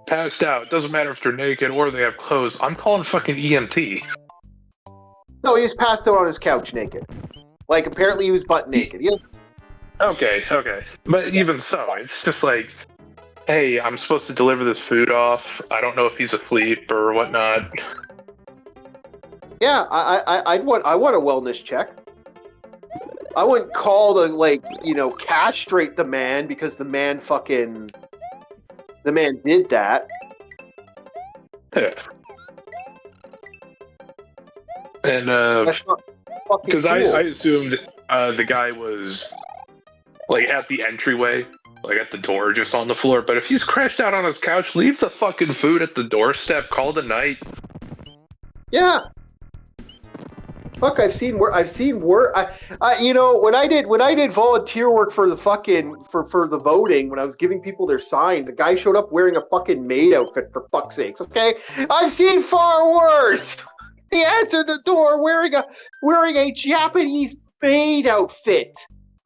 passed out, doesn't matter if they're naked or they have clothes, I'm calling fucking EMT. No, he was passed out on his couch naked. Like, apparently he was butt naked. Okay. But even so, it's just like, hey, I'm supposed to deliver this food off. I don't know if he's asleep or whatnot. Yeah, I want a wellness check. I wouldn't call to castrate the man because the man did that. Yeah. And because cool. I assumed the guy was at the entryway, at the door, just on the floor. But if he's crashed out on his couch, leave the fucking food at the doorstep. Call the night. Yeah. Fuck, I've seen work. When I did volunteer work for the for the voting, when I was giving people their signs, the guy showed up wearing a fucking maid outfit, for fuck's sakes. Okay, I've seen far worse. He answered the door wearing a Japanese maid outfit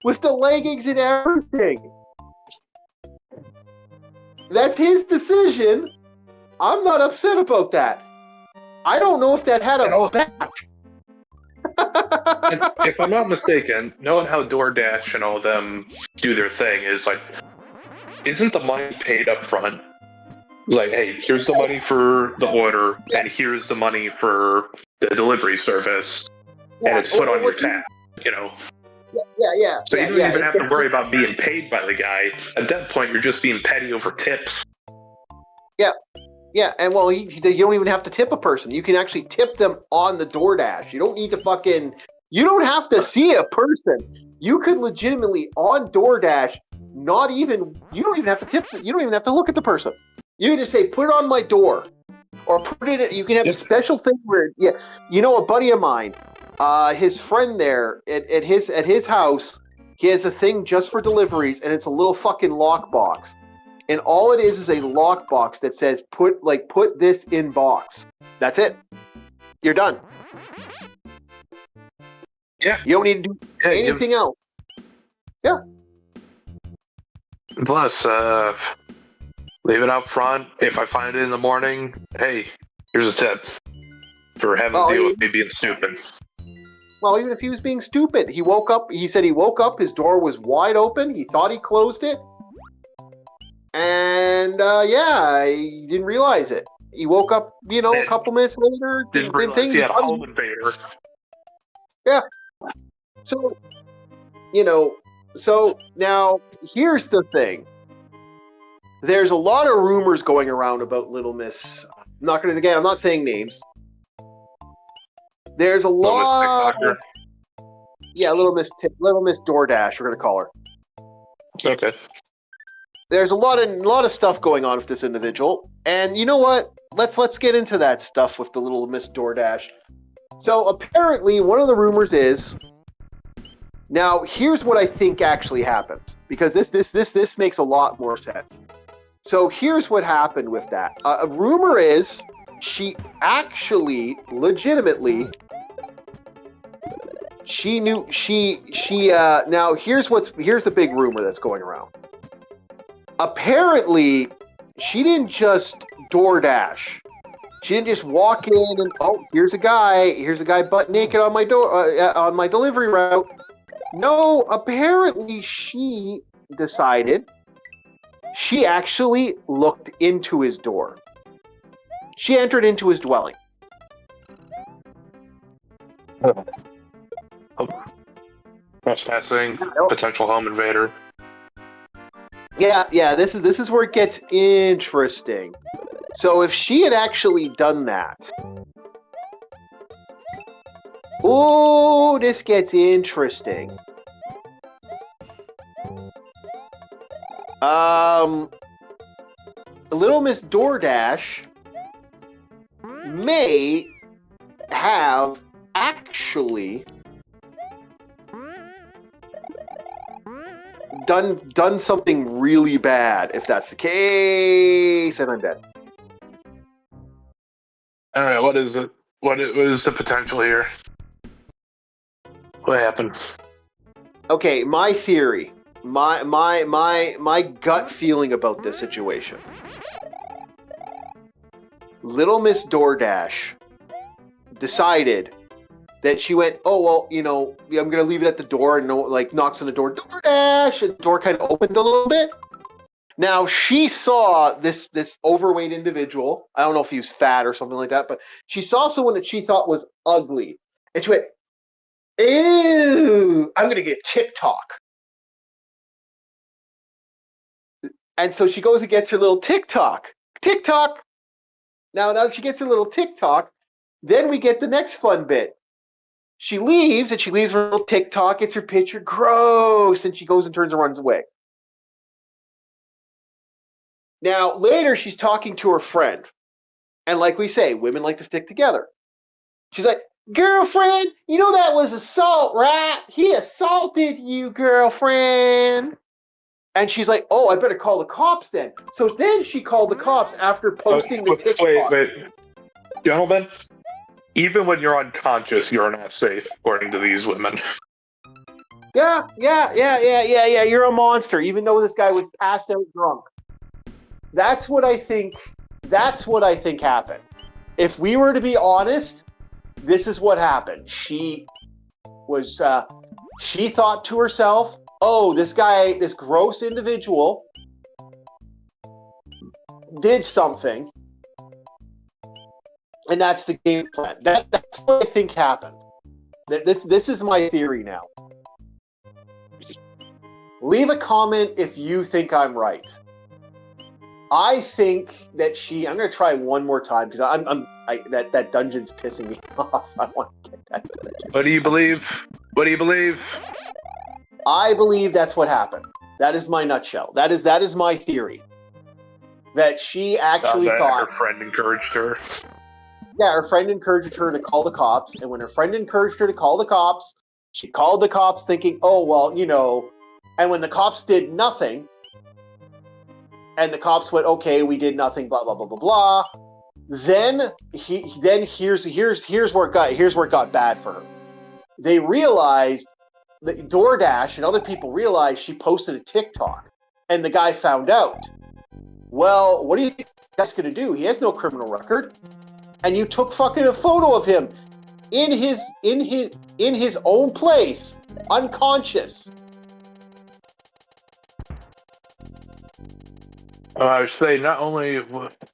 with the leggings and everything. That's his decision. I'm not upset about that. I don't know if that had a back. And if I'm not mistaken, knowing how DoorDash and all of them do their thing is isn't the money paid up front? Hey, here's the money for the order, and here's the money for the delivery service, and it's put on your tab, Yeah. So you don't even have to worry about being paid by the guy. At that point, you're just being petty over tips. Yeah. Yeah, and you don't even have to tip a person. You can actually tip them on the DoorDash. You don't need to you don't have to see a person. You could legitimately, on DoorDash, you don't even have to tip them. You don't even have to look at the person. You can just say, put it on my door. Or put it, you can have a special thing where, a buddy of mine, his friend there, at his house, he has a thing just for deliveries, and it's a little fucking lockbox. And all it is a lockbox that says put this in box. That's it. You're done. Yeah. You don't need to do anything else. Yeah. Plus, leave it out front. If I find it in the morning, hey, here's a tip for having to deal with me being stupid. Well, even if he was being stupid, he said he woke up, his door was wide open, he thought he closed it. And he didn't realize it. He woke up, a couple minutes later. Didn't realize he had a home invader. Yeah. So, so now here's the thing. There's a lot of rumors going around about Little Miss. I'm not saying names. There's a lot. Little Miss DoorDash. We're gonna call her. Okay. There's a lot of stuff going on with this individual, and you know what? Let's get into that stuff with the Little Miss DoorDash. So apparently, one of the rumors is. Now, here's what I think actually happened, because this makes a lot more sense. So here's what happened with that. A rumor is she actually, legitimately, she knew now here's the big rumor that's going around. Apparently, she didn't just DoorDash She didn't just walk in and here's a guy butt naked on my door on my delivery route. No, apparently she decided she actually looked into his door. She entered into his dwelling. Trespassing, potential home invader. Yeah, this is where it gets interesting. So if she had actually done that, oh, this gets interesting. Little Miss DoorDash may have actually done something really bad. If that's the case, and I'm dead. All right, what is it? What is the potential here? What happened? Okay, my theory, my gut feeling about this situation. Little Miss DoorDash decided that she went, oh well, I'm gonna leave it at the door, and knocks on the door, DoorDash, and the door kind of opened a little bit. Now she saw this overweight individual. I don't know if he was fat or something like that, but she saw someone that she thought was ugly, and she went, ew, I'm gonna get TikTok. And so she goes and gets her little TikTok. Now she gets her little TikTok. Then we get the next fun bit. She leaves her little TikTok, gets her picture, gross, and she goes and turns and runs away. Now, later, she's talking to her friend. And like we say, women like to stick together. She's like, girlfriend, that was assault, right? He assaulted you, girlfriend. And she's like, oh, I better call the cops then. So then she called the cops after posting the TikTok. Wait. Gentlemen, even when you're unconscious, you're not safe, according to these women. Yeah. You're a monster, even though this guy was passed out drunk. That's what I think happened. If we were to be honest, this is what happened. She thought to herself, oh, this guy, this gross individual did something, and that's the game plan. That's what I think happened. This is my theory now. Leave a comment if you think I'm right. I think that I'm going to try one more time because that dungeon's pissing me off. I want to get that dungeon. What do you believe? I believe that's what happened. That is my nutshell. That is my theory. That she actually thought her friend encouraged her. Yeah, her friend encouraged her to call the cops, and when her friend encouraged her to call the cops, she called the cops thinking, oh well, and when the cops did nothing. And the cops went, okay, we did nothing, blah blah blah blah blah. Then here's where it got bad for her. They realized that DoorDash and other people realized she posted a TikTok, and the guy found out. Well, what do you think that's going to do? He has no criminal record, and you took fucking a photo of him in his own place, unconscious. I would say not only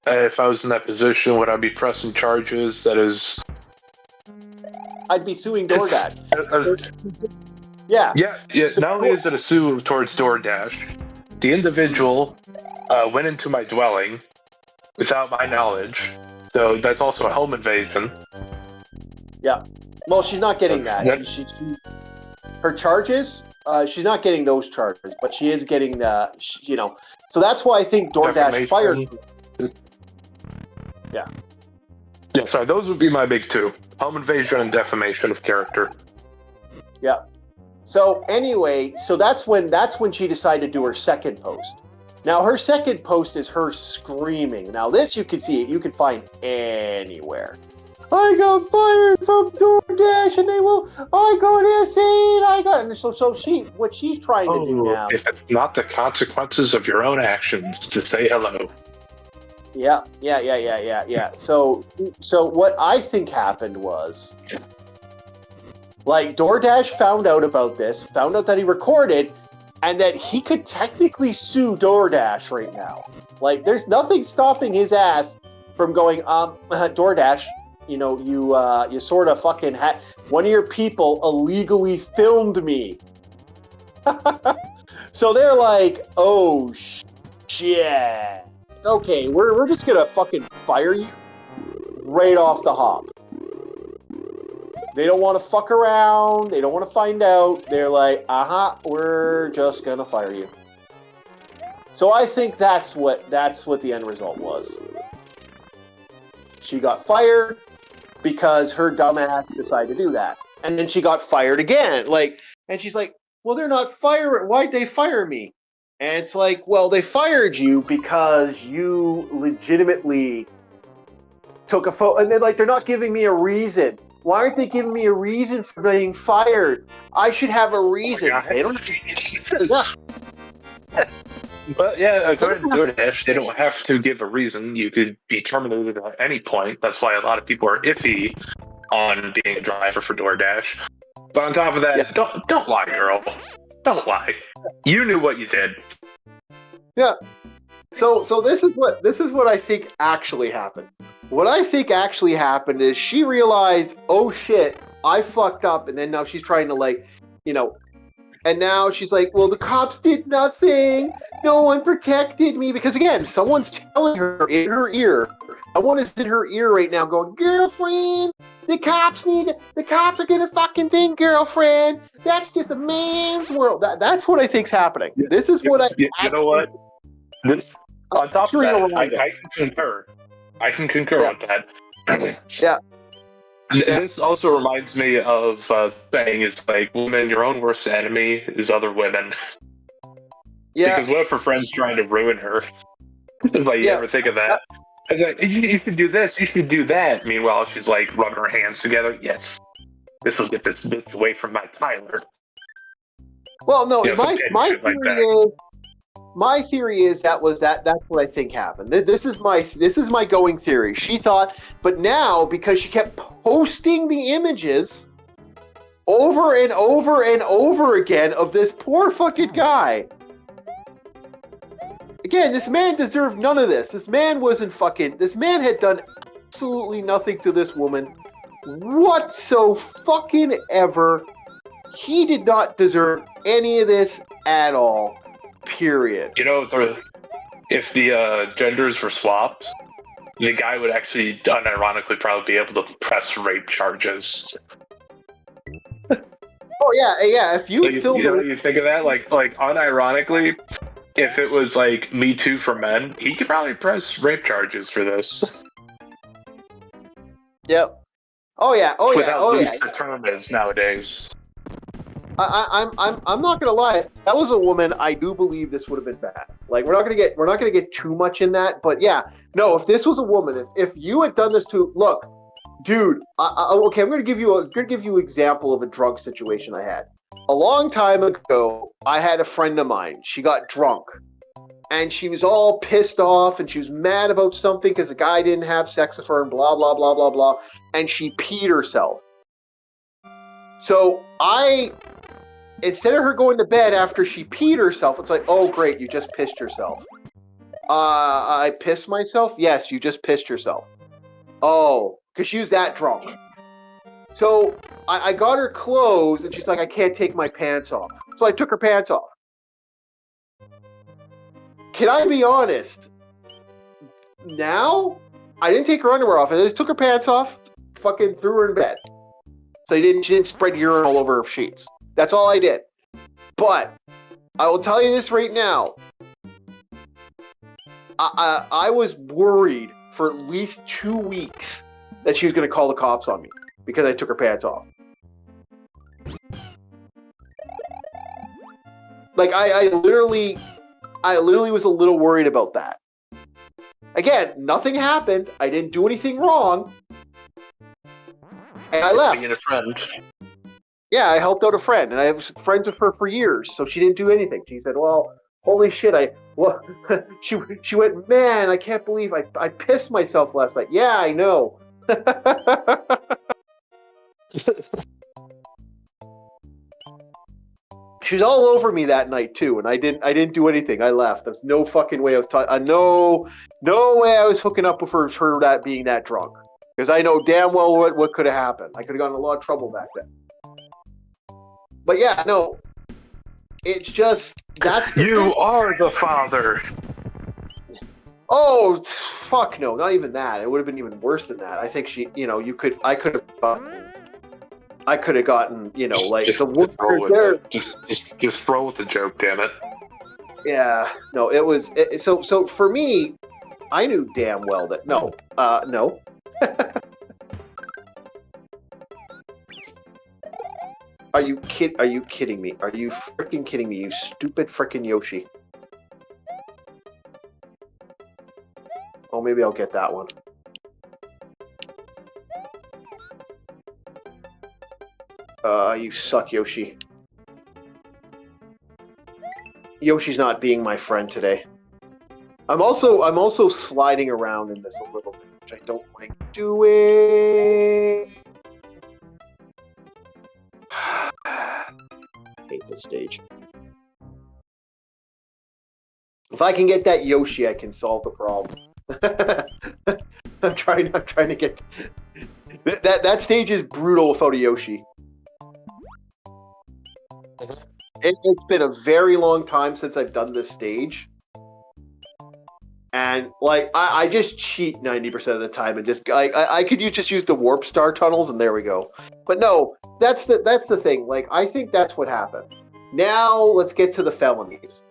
if I was in that position would I be pressing charges, that is... I'd be suing DoorDash. Yeah. Not only is it a sue towards DoorDash, the individual went into my dwelling without my knowledge, so that's also a home invasion. Yeah. Well, she's not getting that. Her charges, she's not getting those charges, but she is getting so that's why I think DoorDash fired her. Yeah. Yeah, sorry, those would be my big two. Home invasion and defamation of character. Yeah. So anyway, that's when she decided to do her second post. Now her second post is her screaming. Now this you can find anywhere. I got fired from DoorDash, and I got insane. And so what she's trying to do now. If it's not the consequences of your own actions, to say hello. Yeah. So what I think happened was, like, DoorDash found out about this, found out that he recorded, and that he could technically sue DoorDash right now. Like, there's nothing stopping his ass from going, DoorDash, you sort of fucking had one of your people illegally filmed me. So they're like, oh shit. Okay, we're just gonna fucking fire you right off the hop. They don't want to fuck around. They don't want to find out. They're like, we're just gonna fire you. So I think that's what the end result was. She got fired because her dumbass decided to do that, and then she got fired again. And she's like, well, they're not firing. Why'd they fire me? And it's like, well, they fired you because you legitimately took a photo. And they're not giving me a reason. Why aren't they giving me a reason for being fired? I should have a reason. They don't. But yeah, according to DoorDash, they don't have to give a reason. You could be terminated at any point. That's why a lot of people are iffy on being a driver for DoorDash. But on top of that, don't lie, girl. Don't lie. You knew what you did. Yeah. So this is what I think actually happened. What I think actually happened is she realized, oh shit, I fucked up, and then now she's trying to and now she's like, well, the cops did nothing. No one protected me. Because again, someone's telling her in her ear. Someone is in her ear right now going, girlfriend, the cops are gonna fucking think, girlfriend. That's just a man's world. That's what I think's happening. This is what You know what? On top of that, I can concur. I can concur with that. Yeah. This also reminds me of saying, it's like, woman, your own worst enemy is other women. Yeah. Because what if her friend's trying to ruin her? It's like, you ever think of that? It's like, you should do this, you should do that. Meanwhile, she's like rubbing her hands together. Yes, this will get this bitch away from my Tyler. Well, no, my theory is that's what I think happened. This is my going theory. She thought, but now because she kept posting the images over and over and over again of this poor fucking guy. Again, this man deserved none of this. This man had done absolutely nothing to this woman whatsoever. He did not deserve any of this at all. Period. If the genders were swapped, the guy would actually, unironically, probably be able to press rape charges. Oh yeah. If you you think of that, like unironically, if it was like Me Too for men, he could probably press rape charges for this. Yep. Oh yeah. The term is nowadays. I'm not gonna lie. That was a woman. I do believe this would have been bad. Like we're not gonna get too much in that. But yeah, no. If this was a woman, if you had done this to, look, dude. Okay, I'm gonna give you an example of a drug situation I had. A long time ago, I had a friend of mine. She got drunk, and she was all pissed off, and she was mad about something because the guy didn't have sex with her, and blah blah blah blah blah. And she peed herself. So instead of her going to bed after she peed herself, it's like, oh great, you just pissed yourself. I pissed myself? Yes, you just pissed yourself. Oh, because she was that drunk. So I got her clothes, and she's like, I can't take my pants off. So I took her pants off. Can I be honest? Now, I didn't take her underwear off. I just took her pants off, fucking threw her in bed. So she didn't spread urine all over her sheets. That's all I did. But I will tell you this right now. I was worried for at least 2 weeks that she was going to call the cops on me because I took her pants off. Like I literally was a little worried about that. Again, nothing happened. I didn't do anything wrong. And I left. Being a friend. Yeah, I helped out a friend, and I was friends with her for years, so she didn't do anything. She said, well, Holy shit! Well, she went, man. I can't believe I pissed myself last night. Yeah, I know. She was all over me that night too, and I didn't do anything. I left. There's no fucking way I was no way I was hooking up with her that being that drunk, because I know damn well what could have happened. I could have gotten in a lot of trouble back then. But yeah, no, it's just that's you are the father. Oh fuck no, not even that. It would have been even worse than that. I think I could have gotten, like just the throw there. It. Just throw with the joke, damn it. Yeah, no, it was so for me. I knew damn well that no. Are you kidding me? Are you freaking kidding me? You stupid freaking Yoshi. Oh, maybe I'll get that one. You suck, Yoshi. Yoshi's not being my friend today. I'm also sliding around in this a little bit, which I don't like doing. Hate this stage. If I can get that Yoshi, I can solve the problem. I'm trying to get that stage is brutal without a Yoshi. It's been a very long time since I've done this stage, and like I just cheat 90% of the time, and just I could just use the warp star tunnels, and there we go. But no, that's the thing. Like I think that's what happened. Now let's get to the felonies.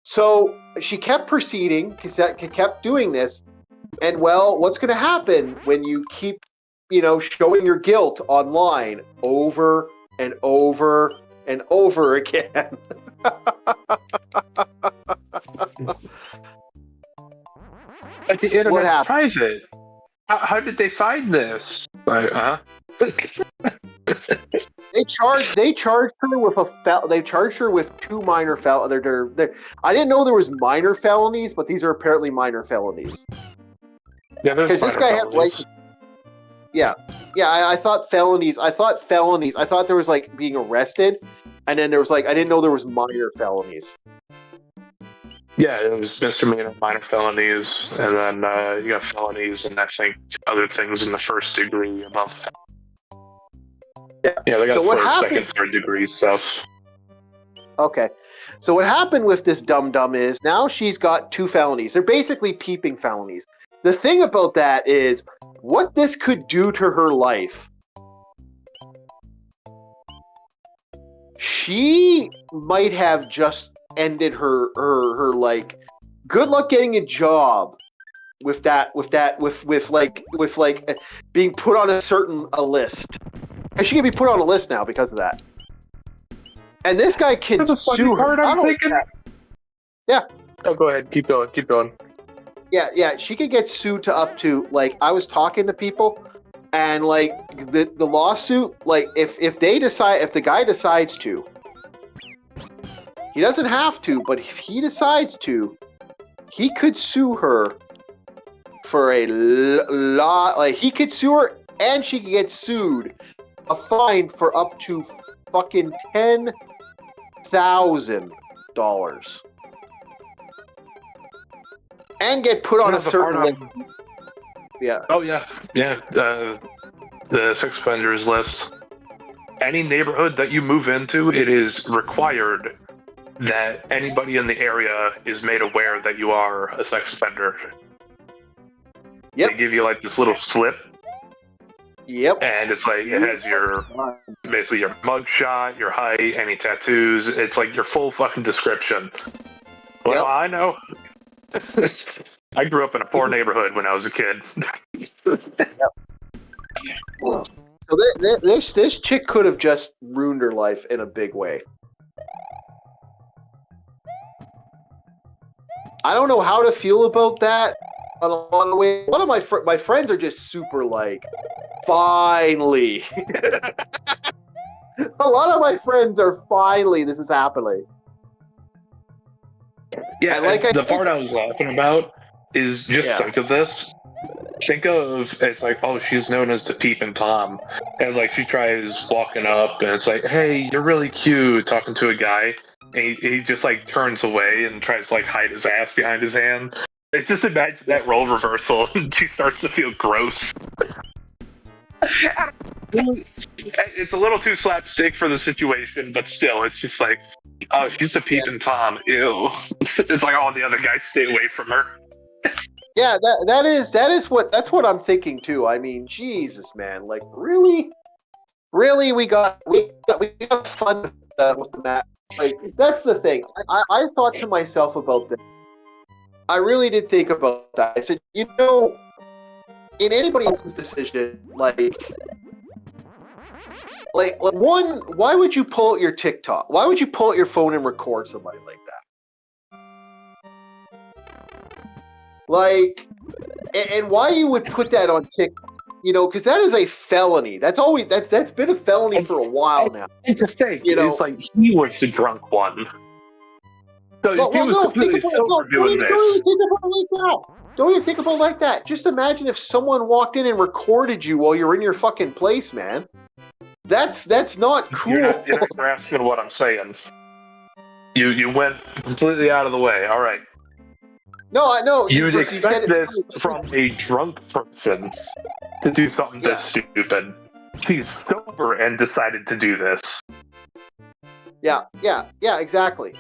So she kept proceeding, kept doing this, and well, what's going to happen when you keep, showing your guilt online over and over and over again? But the internet's private. How did they find this? They charged her with two minor felonies. I didn't know there was minor felonies, but these are apparently minor felonies. Yeah, there's this guy felonies. had Yeah. I thought felonies. I thought there was like being arrested, and then there was like I didn't know there was minor felonies. Yeah, it was misdemeanor, minor felonies, and then you got felonies, and I think other things in the first degree above that. Yeah, they got first, second, third degree stuff. Okay. So what happened with this dum-dum is now she's got two felonies. They're basically peeping felonies. The thing about that is what this could do to her life. She might have just ended her like good luck getting a job with being put on a list. And she can be put on a list now because of that. And this guy can sue her. Yeah. Oh, go ahead. Keep going. Yeah. She could get sued to up to, like, I was talking to people, and, like, the lawsuit, like, if the guy decides to, he doesn't have to, but if he decides to, he could sue her for a lot. Like, he could sue her, and she could get sued. A fine for up to fucking $10,000, and get put on a certain list. Yeah. Oh yeah. The sex offenders list. Any neighborhood that you move into, it is required that anybody in the area is made aware that you are a sex offender. Yep. They give you like this little slip. Yep. And it's like, it has basically your mugshot, your height, any tattoos. It's like your full fucking description. Well, yep. I know. I grew up in a poor neighborhood when I was a kid. Yep. So this chick could have just ruined her life in a big way. I don't know how to feel about that. On a lot of ways, one of my friends are just super like, finally. A lot of my friends are finally. This is happening. Yeah, the part I was laughing about is just think of this. Think of it's like, oh, she's known as the Peepin' Tom, and like she tries walking up, and it's like, hey, you're really cute, talking to a guy, and he just like turns away and tries to like hide his ass behind his hand. It's just imagine that role reversal, and she starts to feel gross. It's a little too slapstick for the situation, but still, it's just like, oh, she's the Peepin' Tom. Ew. It's like all the other guys stay away from her. Yeah, that's what I'm thinking too. I mean, Jesus, man, like really, we got fun with the map. Like that's the thing. I thought to myself about this. I really did think about that. I said, you know, in anybody else's decision, like one, why would you pull out your TikTok? Why would you pull out your phone and record somebody like that? Like, and why you would put that on TikTok? You know, because that is a felony. That's been a felony for a while now. And to think, you know, it's like he was the drunk one. So don't even think about it like that. Don't even think about it like that. Just imagine if someone walked in and recorded you while you're in your fucking place, man. That's not cool. You're not grasping what I'm saying. You went completely out of the way. All right. No, I know. You would expect this from a drunk person to do something this stupid. She's sober and decided to do this. Yeah, exactly.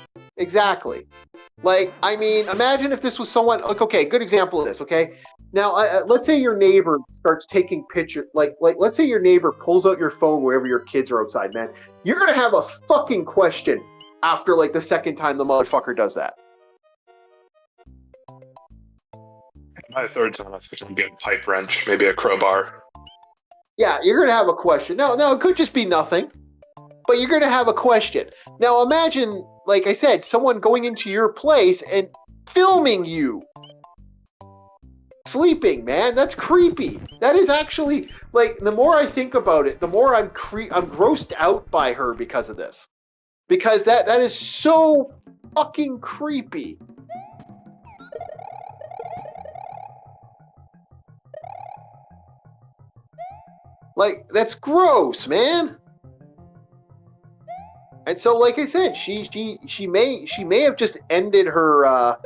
Like, I mean, imagine if this was someone, like, okay, good example of this, okay? Now, let's say your neighbor starts taking pictures, like, let's say your neighbor pulls out your phone wherever your kids are outside, man. You're going to have a fucking question after, like, the second time the motherfucker does that. My third time, I think I'm getting a pipe wrench, maybe a crowbar. Yeah, you're going to have a question. No, it could just be nothing. But you're going to have a question. Now imagine, like I said, someone going into your place and filming you sleeping, man. That's creepy. That is actually, like, the more I think about it, the more I'm grossed out by her because of this. Because that is so fucking creepy. Like, that's gross, man. And so, like I said, she may have just ended her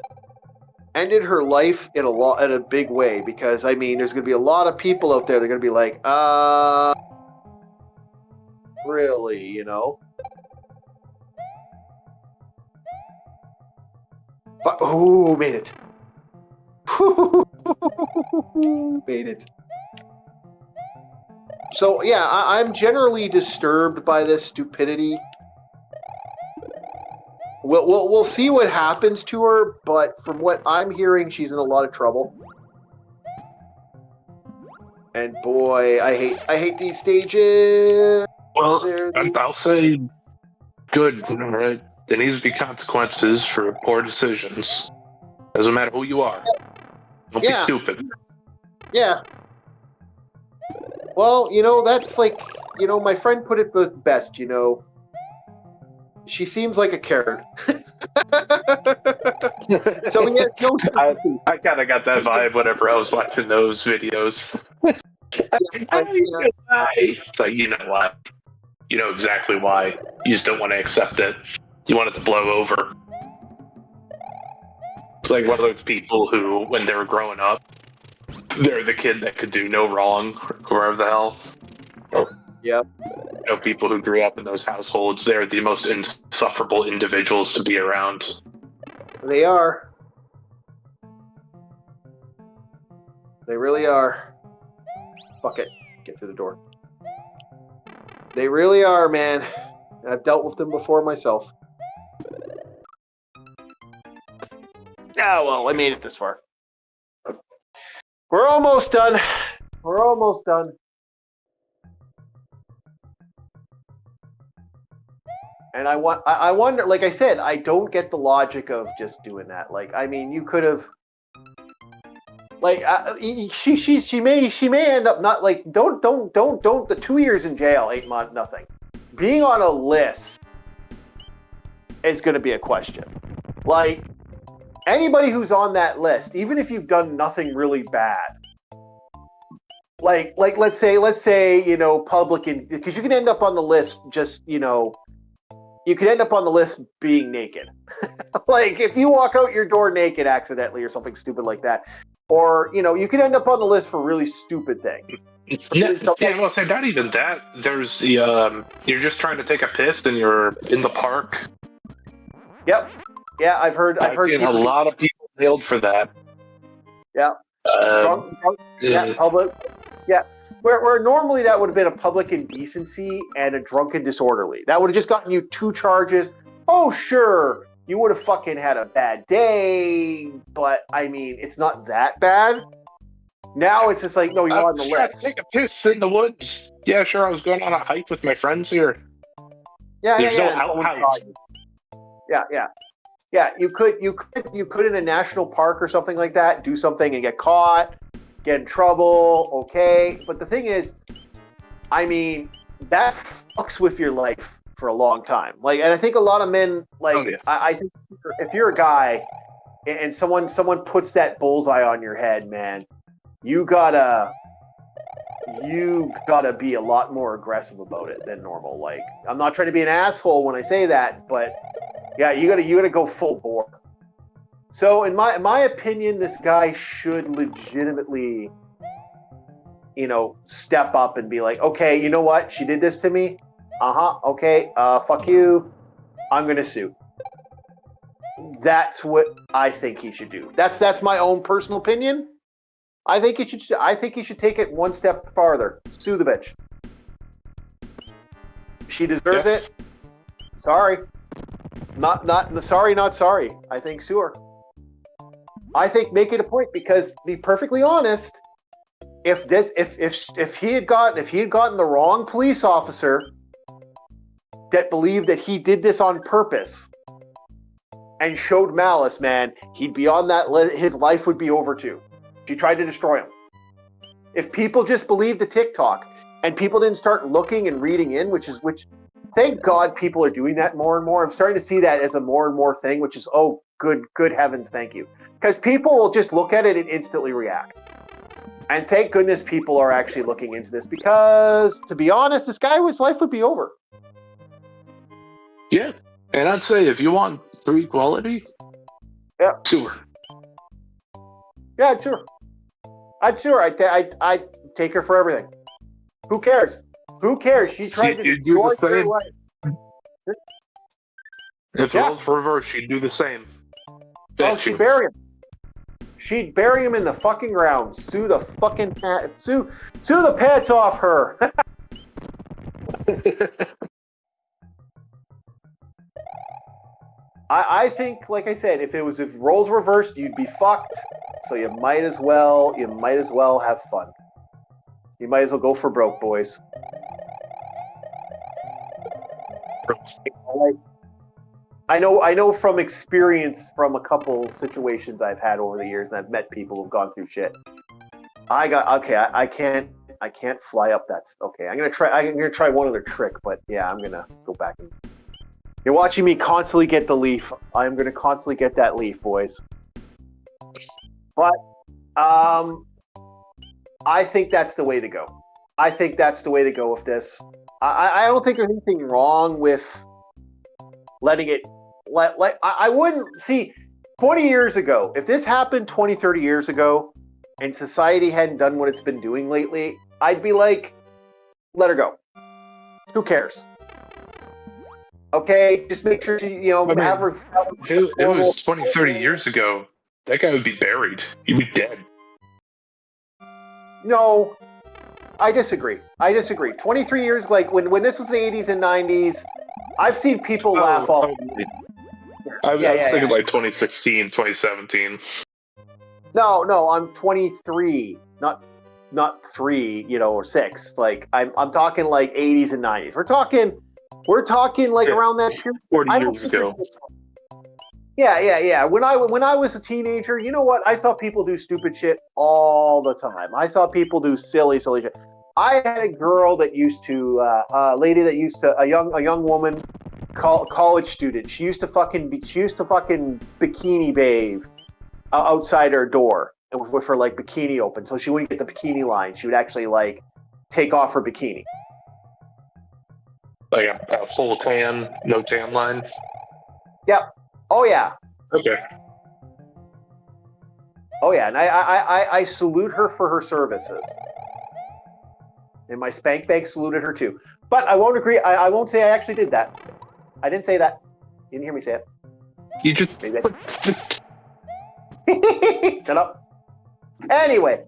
life in a big way, because I mean, there's gonna be a lot of people out there that are gonna be like, really, you know? But made it. Made it. So yeah, I'm generally disturbed by this stupidity. We'll see what happens to her, but from what I'm hearing, she's in a lot of trouble. And boy, I hate these stages. Well, I'll say good. Right? There needs to be consequences for poor decisions. Doesn't matter who you are. Don't be stupid. Yeah. Well, you know, that's like, you know, my friend put it best, you know. She seems like a carrot. So he has no sympathy. I kind of got that vibe whenever I was watching those videos. It's like, you know why. You know exactly why. You just don't want to accept it. You want it to blow over. It's like one of those people who, when they were growing up, they're the kid that could do no wrong, or whatever the hell. Yep. You know, people who grew up in those households, they're the most insufferable individuals to be around. They are. They really are. Fuck it. Get through the door. They really are, man. I've dealt with them before myself. Ah, well, I made it this far. We're almost done. We're almost done. And I wonder, like I said, I don't get the logic of just doing that. Like, I mean, you could have, like, she may end up not, like, don't, the 2 years in jail ain't nothing. Being on a list is going to be a question. Like, anybody who's on that list, even if you've done nothing really bad, like let's say public, because you can end up on the list just you could end up on the list being naked. Like if you walk out your door naked accidentally or something stupid like that, or you could end up on the list for really stupid things. Well, say not even that. There's the you're just trying to take a piss and you're in the park. Yep. Yeah, I've heard a lot of people nailed for that. Yeah. Drunk, yeah, public. Yeah. Where normally that would have been a public indecency and a drunken disorderly. That would have just gotten you 2 charges. Oh, sure, you would have fucking had a bad day, but I mean, it's not that bad. Now it's just like, no, you're on the list. Take a piss in the woods. Yeah, sure, I was going on a hike with my friends here. Yeah, There's yeah, no outhouse. Yeah, you could in a national park or something like that do something and get caught, get in trouble, okay. But the thing is, I mean, that fucks with your life for a long time. Like, and I think a lot of men, like, yes. I think if you're a guy and someone puts that bullseye on your head, man, you gotta be a lot more aggressive about it than normal. Like, I'm not trying to be an asshole when I say that, but yeah, you gotta go full bore. So in my opinion, this guy should legitimately, step up and be like, okay, you know what? She did this to me. Okay. Fuck you. I'm gonna sue. That's what I think he should do. That's my own personal opinion. I think he should take it one step farther. Sue the bitch. She deserves it. Sorry. Not sorry. I think sue her. I think make it a point, because, to be perfectly honest, if he had gotten the wrong police officer that believed that he did this on purpose and showed malice, man, he'd be on that list. His life would be over too. She tried to destroy him. If people just believed the TikTok and people didn't start looking and reading in, which thank God people are doing that more and more. I'm starting to see that as a more and more thing, which is, oh, good heavens, thank you. Because people will just look at it and instantly react. And thank goodness people are actually looking into this, because, to be honest, this guy's life would be over. Yeah, and I'd say if you want true equality, sue her. Yeah, sure. I'd sue her. I'd take her for everything. Who cares? Who cares? She tried to destroy her life. If roles reversed, she'd do the same. She'd bury him. She'd bury him in the fucking ground. Sue the fucking sue the pants off her. I think, like I said, if roles reversed, you'd be fucked. So you might as well have fun. You might as well go for broke, boys. I know from experience from a couple situations I've had over the years, and I've met people who've gone through shit. I can't fly up that. Okay, I'm gonna try one other trick, but yeah, I'm gonna go back and. You're watching me constantly get the leaf. I'm gonna constantly get that leaf, boys. But I think that's the way to go. I think that's the way to go with this. I don't think there's anything wrong with letting it. I wouldn't see 20 years ago, if this happened 20, 30 years ago, and society hadn't done what it's been doing lately, I'd be like, let her go. Who cares? Okay, just make sure she, have her. It was 20, 30 years ago. That guy would be buried. He'd be dead. No, I disagree. 23 years, like when this was the 80s and 90s, I've seen people laugh off. I was thinking like 2016, 2017. No, I'm 23, not 3, or 6. Like I'm talking like 80s and 90s. We're talking like around that period. 40 years ago. Yeah. When I was a teenager, you know what? I saw people do stupid shit all the time. I saw people do silly shit. I had a girl that used to, a young woman, college student. She used to fucking bikini bathe outside her door with her like bikini open, so she wouldn't get the bikini line. She would actually like take off her bikini. Like a full tan, no tan line. Yep. Oh yeah. Okay. Oh yeah, and I salute her for her services. And my spank bank saluted her too. But I won't agree. I won't say I actually did that. I didn't say that. You didn't hear me say it. You just Shut up. Anyway.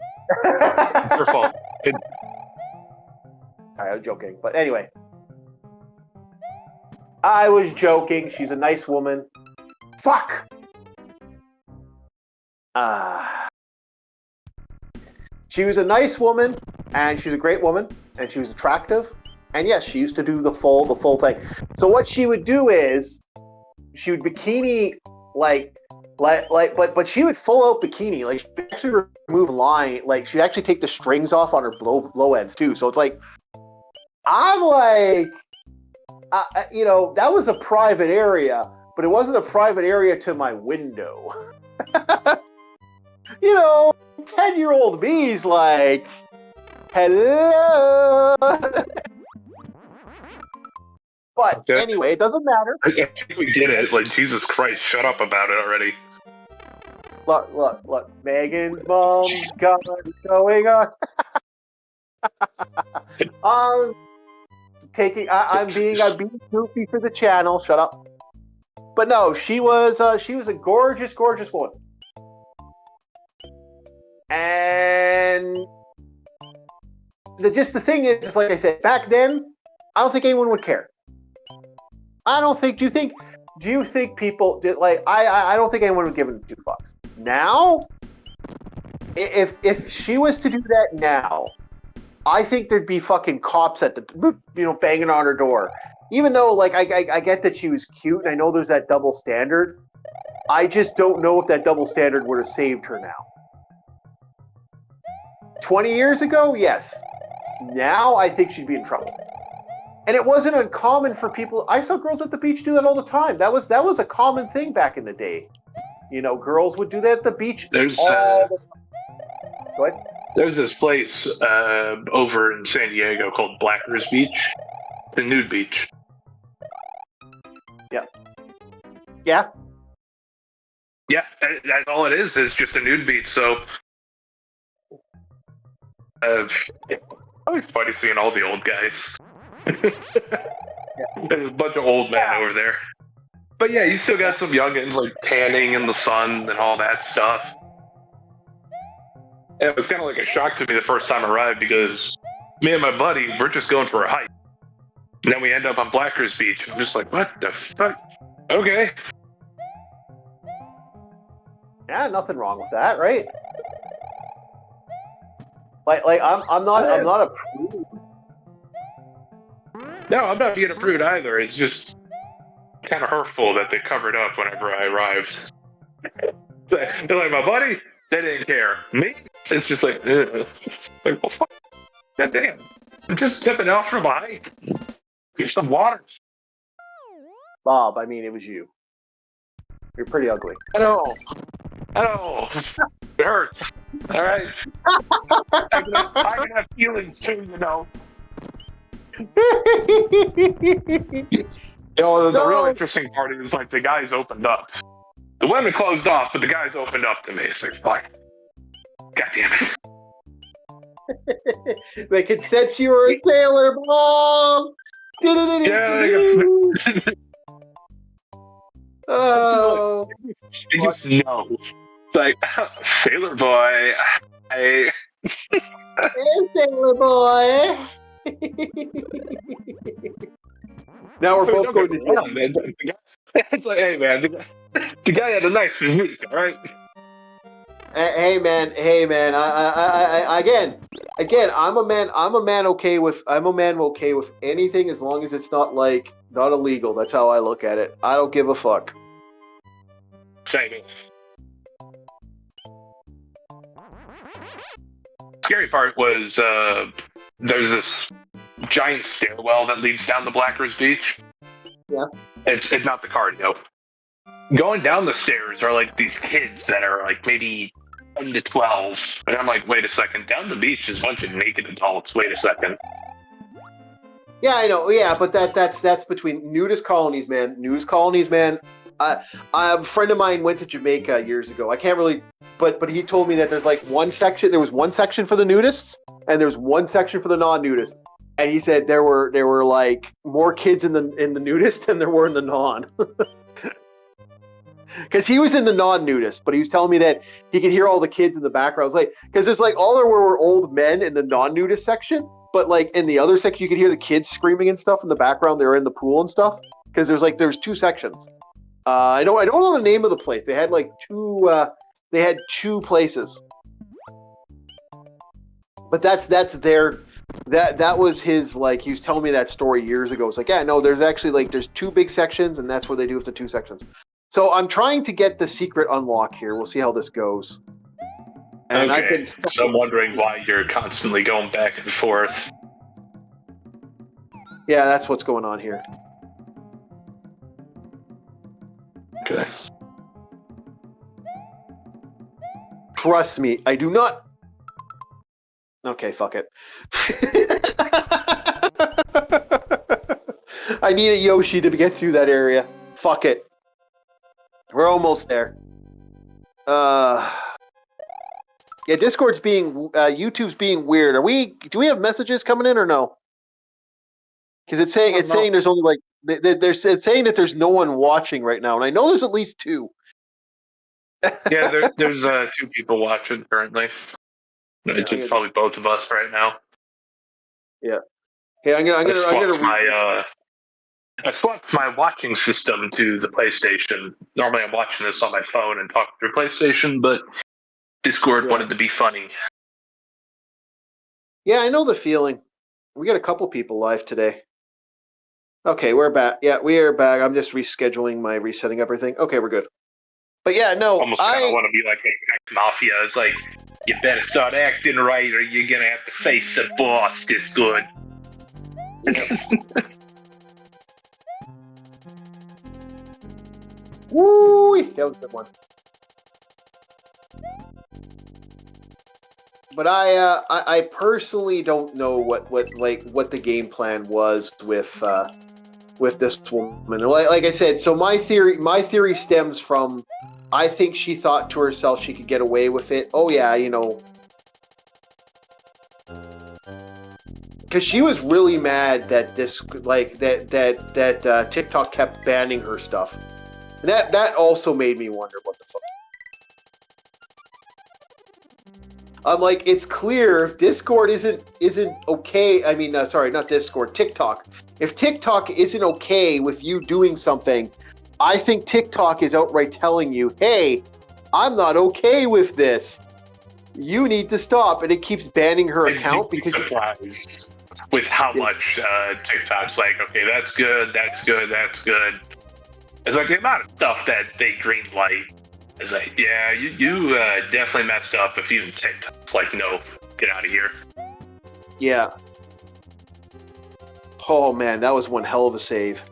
it's your fault. Sorry, I was joking. But anyway. I was joking. She's a nice woman. Fuck! She was a nice woman, and she was a great woman, and she was attractive. And yes, she used to do the full thing. So what she would do is, she would bikini but she would full out bikini. Like she'd actually remove line. Like she'd actually take the strings off on her low ends too. So it's like, I'm like, that was a private area, but it wasn't a private area to my window. 10-year-old me's like, hello. But anyway, it doesn't matter. I think we get it. Like, Jesus Christ, shut up about it already. Look. Megan's mom's got it going on. I'm being goofy for the channel. Shut up. But no, she was a gorgeous, gorgeous woman. And the thing is, like I said, back then, I don't think anyone would care. I don't think. Do you think people did like? I don't think anyone would give a two fucks. Now, if she was to do that now, I think there'd be fucking cops at the banging on her door. Even though like I get that she was cute and I know there's that double standard, I just don't know if that double standard would have saved her now. 20 years ago, yes. Now I think she'd be in trouble. And it wasn't uncommon for people. I saw girls at the beach do that all the time. That was a common thing back in the day. Girls would do that at the beach. There's Go ahead. There's this place over in San Diego called Blackers Beach, the nude beach. Yeah. Yeah, that's all it is just a nude beach. So, it's always funny seeing all the old guys. There's a bunch of old men over there. But yeah, you still got some youngins like tanning in the sun and all that stuff. And it was kind of like a shock to me the first time I arrived because me and my buddy, we're just going for a hike. And then we end up on Blackers Beach. I'm just like, what the fuck? Okay. Yeah, nothing wrong with that, right? Like I'm not a prude. No, I'm not being a prude either. It's just kind of hurtful that they covered up whenever I arrived. So, they're like, my buddy, they didn't care. Me? It's just like, ugh. Like, well, fuck. God damn. I'm just stepping out from a hike. Get some water. Bob, I mean, it was you. You're pretty ugly. I know. It hurts. All right. I can have feelings too, The real interesting part is like the guys opened up. The women closed off, but the guys opened up to me. It's like, fuck. God damn it. They could sense you were a sailor, Bob. Yeah, Oh. you know. Like, sailor boy, Hey, sailor boy. Now we're both going to jail. It's like, hey man, the guy had a nice physique, all right? Hey man. I again, I'm a man okay with anything as long as it's not illegal. That's how I look at it. I don't give a fuck. Same. Scary part was there's this giant stairwell that leads down to Blackers Beach. Yeah. It's not the cardio. going down the stairs are like these kids that are like maybe 10 to 12. And I'm like, wait a second, down the beach is a bunch of naked adults. Wait a second. Yeah, I know. Yeah, but that's between nudist colonies, man. Nudist colonies, man. A friend of mine went to Jamaica years ago. I can't really, but he told me that there's like one section. There was one section for the nudists, and there's one section for the non-nudists. And he said there were like more kids in the nudist than there were in the non. Because he was in the non-nudist, but he was telling me that he could hear all the kids in the background. Like, because there's like all there were old men in the non-nudist section, but like in the other section, you could hear the kids screaming and stuff in the background. They were in the pool and stuff. Because there's two sections. I don't know the name of the place. They had like two. They had two places. But that's their. That was his, like, he was telling me that story years ago. It's like, yeah, no, there's actually like there's two big sections, and that's what they do with the two sections. So I'm trying to get the secret unlock here. We'll see how this goes. And okay, so I'm wondering why you're constantly going back and forth. Yeah, that's what's going on here. Okay. Trust me, I do not. Okay, fuck it. I need a Yoshi to get through that area. Fuck it. We're almost there. Yeah, Discord's being, YouTube's being weird. Do we have messages coming in or no? Because it's saying there's only like, it's saying that there's no one watching right now, and I know there's at least two. Yeah, there's 2 people watching currently. It's probably both of us right now. Yeah. Hey, I'm gonna I swapped my watching system to the PlayStation. Normally I'm watching this on my phone and talking through PlayStation, but Discord wanted to be funny. Yeah, I know the feeling. We got a couple people live today. Okay, we're back. Yeah, we are back. I'm just resetting everything. Okay, we're good. But yeah, no, almost kind of want to be like a tech mafia. It's like, you better start acting right or you're going to have to face the boss, Discord. Woo! That was a good one. But I personally don't know what the game plan was with this woman. Like I said, so my theory stems from, I think she thought to herself she could get away with it. Oh yeah, you know, because she was really mad that TikTok kept banning her stuff. And that also made me wonder what the fuck. I'm like, it's clear if Discord isn't okay. I mean, sorry, not Discord, TikTok. If TikTok isn't okay with you doing something, I think TikTok is outright telling you, hey, I'm not okay with this. You need to stop. And it keeps banning her account because surprised with how much TikTok's like, okay, that's good, that's good, that's good. It's like the amount of stuff that they greenlight is like, yeah, you definitely messed up if even TikTok's like, no, get out of here. Yeah. Oh man, that was one hell of a save.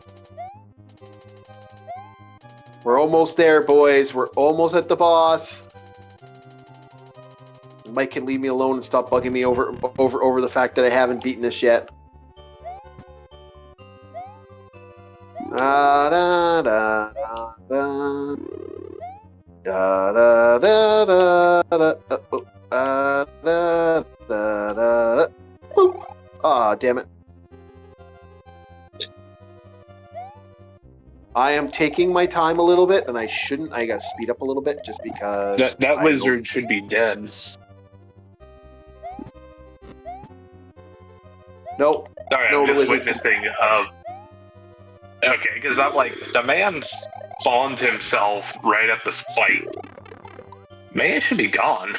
We're almost there, boys. We're almost at the boss. Mike can leave me alone and stop bugging me over the fact that I haven't beaten this yet. Da da da da da da da da da da da. Ah, damn it. I am taking my time a little bit, and I shouldn't. I gotta speed up a little bit just because that wizard should be dead. Nope. Sorry, no, I'm just witnessing. Okay, because I'm like, the man spawned himself right at the fight. Man should be gone.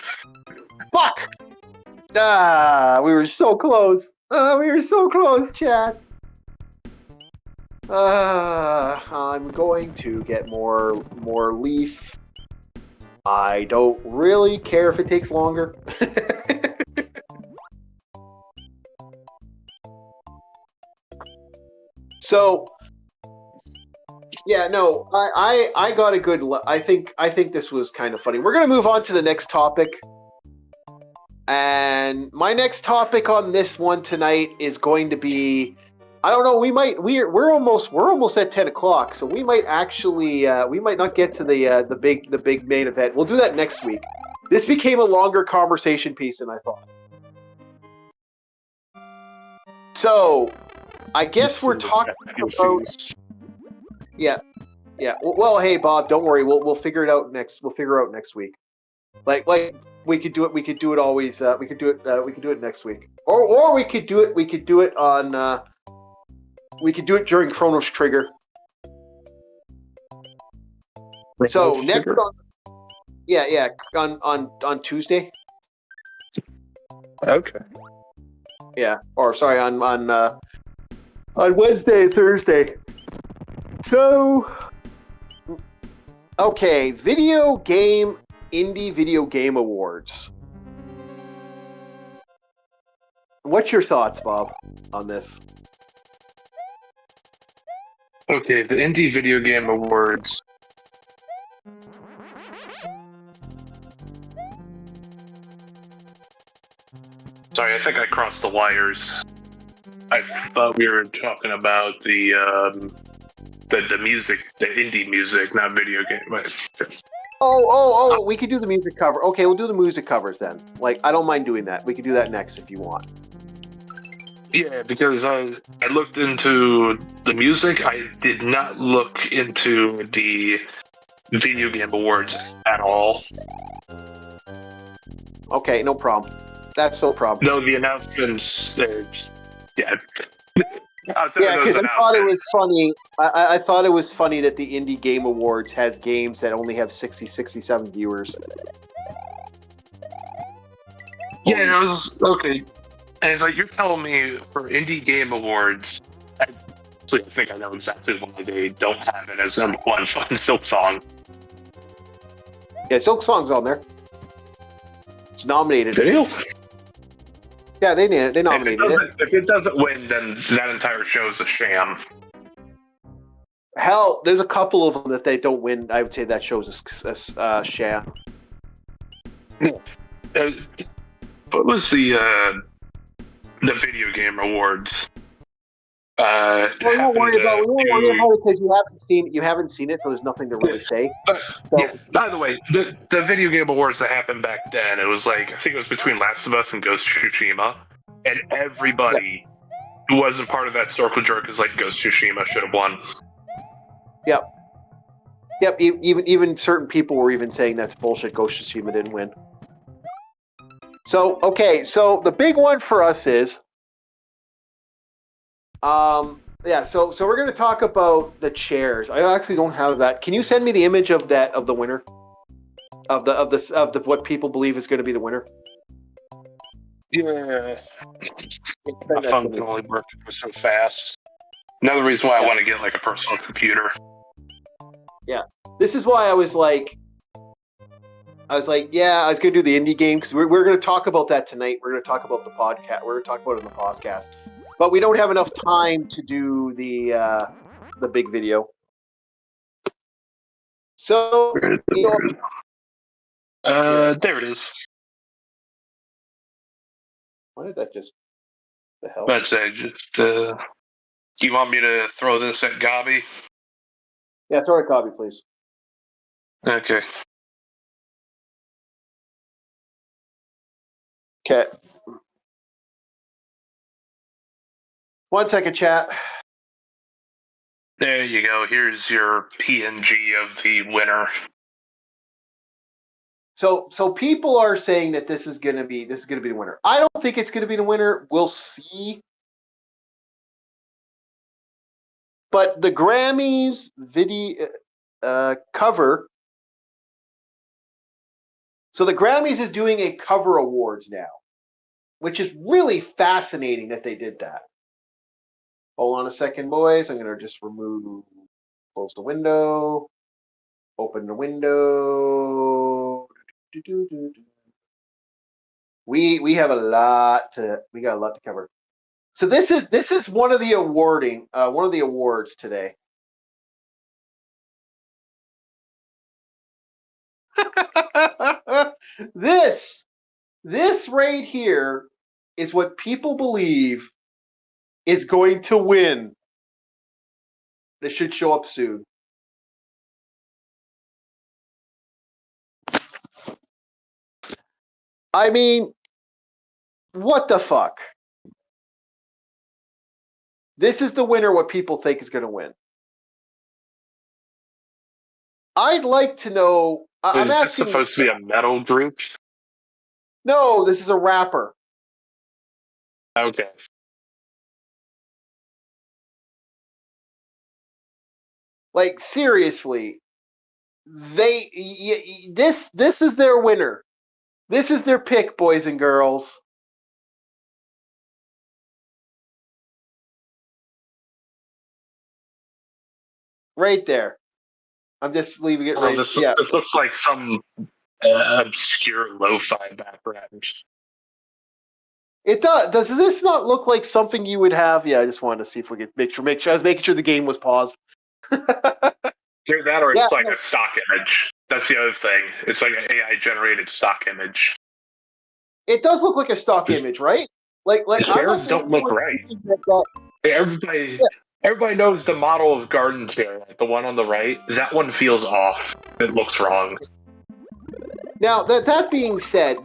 Fuck! Ah, we were so close. We were so close, chat. I'm going to get more leaf. I don't really care if it takes longer. So, Yeah, no, I got a good. I think this was kind of funny. We're gonna move on to the next topic, and my next topic on this one tonight is going to be. I don't know. We're almost at 10 o'clock, so we might actually we might not get to the big main event. We'll do that next week. This became a longer conversation piece than I thought. So, I guess we're talking about. Yeah, yeah. Well, hey Bob, don't worry. We'll figure it out next. We'll figure it out next week. Like we could do it. We could do it always. We could do it. We could do it next week. Or we could do it. We could do it on. We could do it during Chronos Trigger. So next on. Yeah, on Tuesday. Okay. Yeah, or sorry, on Wednesday, Thursday. So, okay, indie video game awards. What's your thoughts, Bob, on this? Okay, the Indie Video Game Awards. Sorry, I think I crossed the wires. I thought we were talking about the music, the indie music, not video game. Oh, we could do the music cover. Okay, we'll do the music covers then. Like, I don't mind doing that. We could do that next if you want. Yeah, because I looked into the music. I did not look into the video game awards at all. Okay, no problem. That's no problem. No, the announcements. Yeah. Yeah, because I thought it was funny. I thought it was funny that the Indie Game Awards has games that only have 67 viewers. Yeah, and I was okay. And like you're telling me for Indie Game Awards, I think I know exactly why they don't have it as number one fun Silk Song. Yeah, Silk Song's on there. It's nominated. Did you? Yeah, they nominated it. If it doesn't win, then that entire show's a sham. Hell, there's a couple of them that they don't win. I would say that shows a sham. What was the video game awards? Well, we won't worry about it because you haven't seen it, so there's nothing to really say. Yeah. By the way, the video game awards that happened back then, it was like I think it was between Last of Us and Ghost of Tsushima, and everybody who wasn't part of that circle jerk is like Ghost of Tsushima should have won. Yep. Even certain people were even saying that's bullshit. Ghost of Tsushima didn't win. So okay, so the big one for us is. So we're going to talk about the chairs. I actually don't have that. Can you send me the image of the winner? Of the what people believe is going to be the winner? Yeah. My phone can only work so fast. Another reason why I want to get like a personal computer. Yeah. This is why I was like, yeah, I was going to do the indie game because we're going to talk about that tonight. We're going to talk about the podcast. We're going to talk about it in the podcast. But we don't have enough time to do the big video. So, there it is. Why did that just the hell? I'd say just. Do you want me to throw this at Gabi? Yeah, throw it at Gabi, please. Okay. Okay. 1 second, chat. There you go. Here's your PNG of the winner. So people are saying that this is gonna be the winner. I don't think it's gonna be the winner. We'll see. But the Grammys video cover. So the Grammys is doing a cover awards now, which is really fascinating that they did that. Hold on a second, boys. I'm going to just close the window, open the window. We got a lot to cover. So this is one of the awards today. this right here is what people believe is going to win. This should show up soon. I mean, what the fuck? This is the winner, what people think is going to win. I'd like to know. I'm Is this asking. supposed to be a metal group? No, this is a rapper. Okay. Like, seriously, this is their winner. This is their pick, boys and girls. Right there. I'm just leaving it right. This Yeah. looks like some obscure lo-fi background. It does. Does this not look like something you would have? Yeah, I just wanted to see if we could make sure. I was making sure the game was paused. Either that or Yeah. it's like a stock image. That's the other thing. It's like an AI generated stock image. It does look like a stock image, right? Like The chairs don't look right. Everybody knows the model of garden chair, like the one on the right. That one feels off. It looks wrong. Now that being said,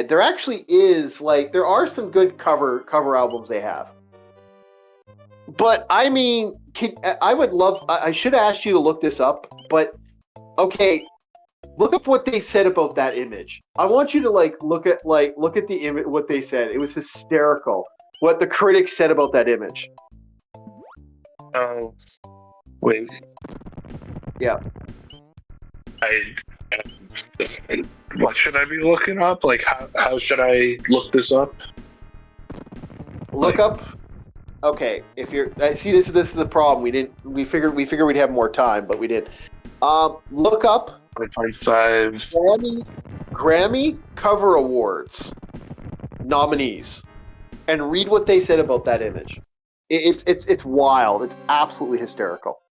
there actually is there are some good cover albums they have. But I mean, I should ask you to look this up. But okay, look up what they said about that image. I want you to look at the image, what they said. It was hysterical. What the critics said about that image. Oh, wait. Yeah. What should I be looking up? Like, how should I look this up? Look up. Okay, if you're see, this is the problem. We figured we'd have more time, but we didn't. Look up 5 Grammy Cover Awards nominees, and read what they said about that image. It's wild. It's absolutely hysterical.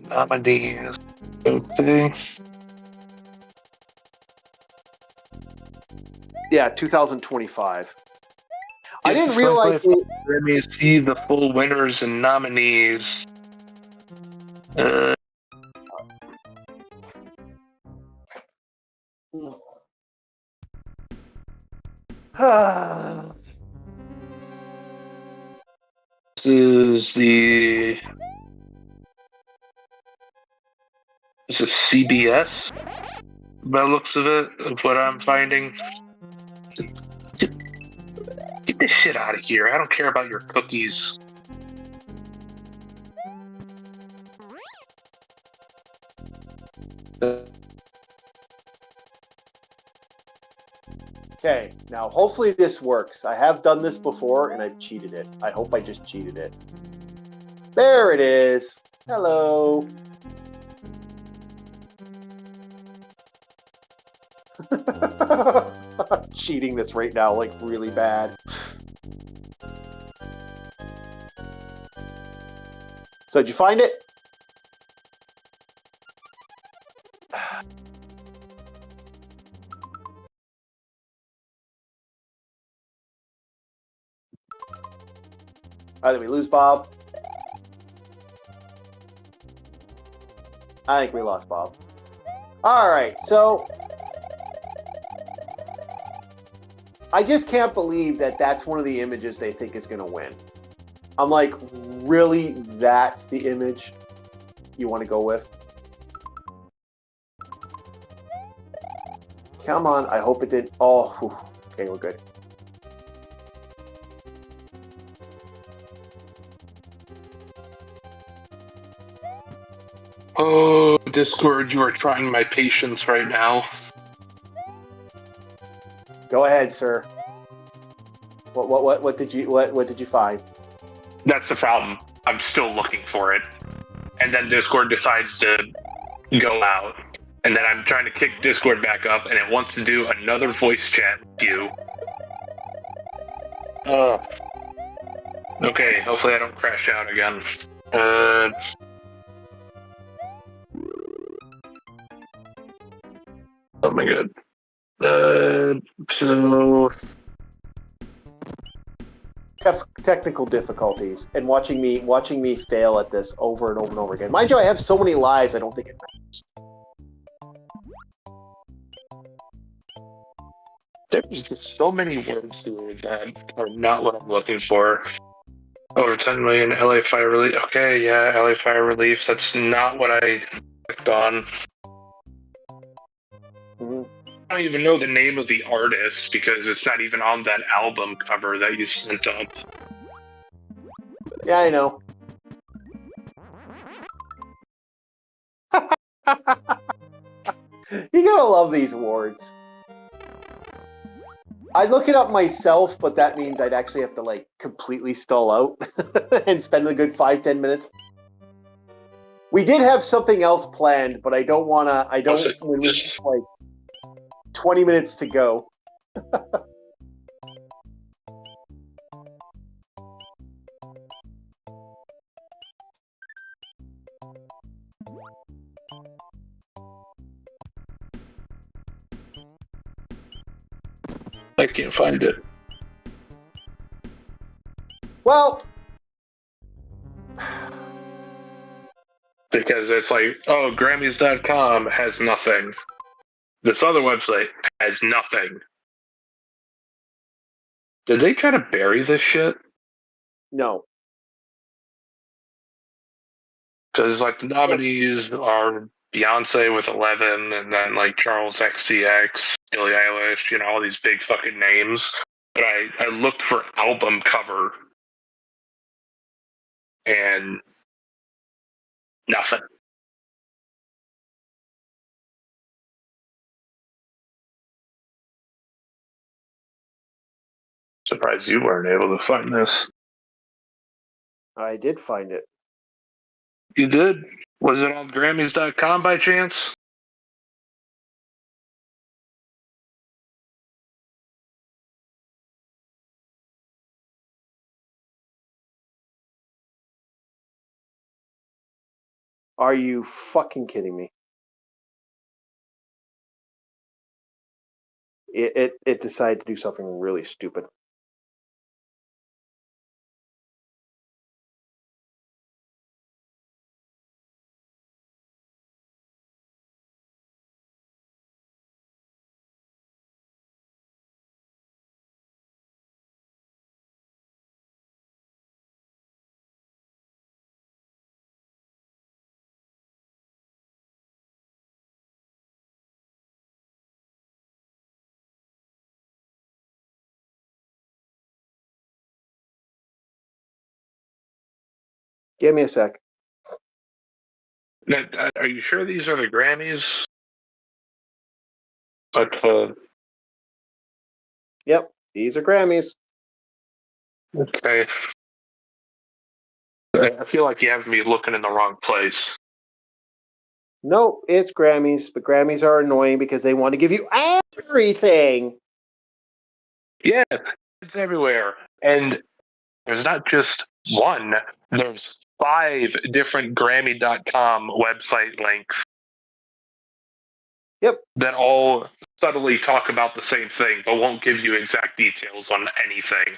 Nominees. Okay. Yeah, 2025. I didn't realize. Let me see the full winners and nominees. This is the. This is CBS. By the looks of it, of what I'm finding. Get this shit out of here. I don't care about your cookies. Okay, now hopefully this works. I have done this before and I've cheated it. I hope I just cheated it. There it is. Hello. Cheating this right now, like really bad. So, did you find it? Did we lose Bob? I think we lost Bob. Alright, so I just can't believe that that's one of the images they think is going to win. I'm like, really? That's the image you want to go with? Come on, I hope it did. Oh, whew. Okay, we're good. Oh, Discord, you are trying my patience right now. Go ahead, sir. What did you find? That's the problem. I'm still looking for it. And then Discord decides to go out and then I'm trying to kick Discord back up, and it wants to do another voice chat with you. Okay, hopefully I don't crash out again. Oh my god. So... Technical difficulties and watching me fail at this over and over and over again. Mind you, I have so many lives, I don't think it matters. There's just so many words here that are not what I'm looking for. Over 10 million LA Fire Relief. Okay, yeah, LA Fire Relief. That's not what I clicked on. Mm-hmm. I don't even know the name of the artist because it's not even on that album cover that you sent up. Yeah, I know. You gotta love these awards. I'd look it up myself, but that means I'd actually have to like completely stall out and spend a good 5-10 minutes. We did have something else planned, but I don't when we have like 20 minutes to go. I can't find it. Well, because it's like, oh, Grammys.com has nothing. This other website has nothing. Did they try to bury this shit? no. Because like the nominees are Beyonce with 11, and then like Charles XCX, Billie Eilish, all these big fucking names. But I looked for album cover, and nothing. Surprised you weren't able to find this. I did find it. You did? Was it on Grammys.com by chance? Are you fucking kidding me? It decided to do something really stupid. Give me a sec. Are you sure these are the Grammys? But Yep, these are Grammys. okay. I feel like you have me looking in the wrong place. Nope, it's Grammys, but Grammys are annoying because they want to give you everything. Yeah, it's everywhere. And there's not just one, there's 5 different Grammy.com website links. Yep. That all subtly talk about the same thing, but won't give you exact details on anything.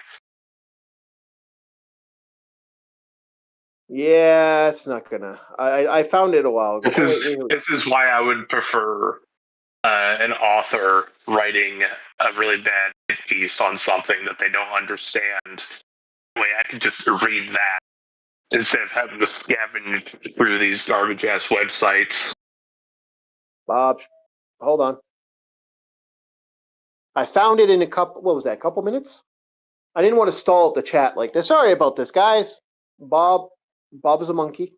Yeah, it's not gonna. I found it a while ago. This is why I would prefer an author writing a really bad piece on something that they don't understand. That way I can just read that instead of having to scavenge through these garbage ass websites. Bob, hold on. I found it in a couple. What was that? A couple minutes? I didn't want to stall at the chat like this. Sorry about this, guys. Bob is a monkey,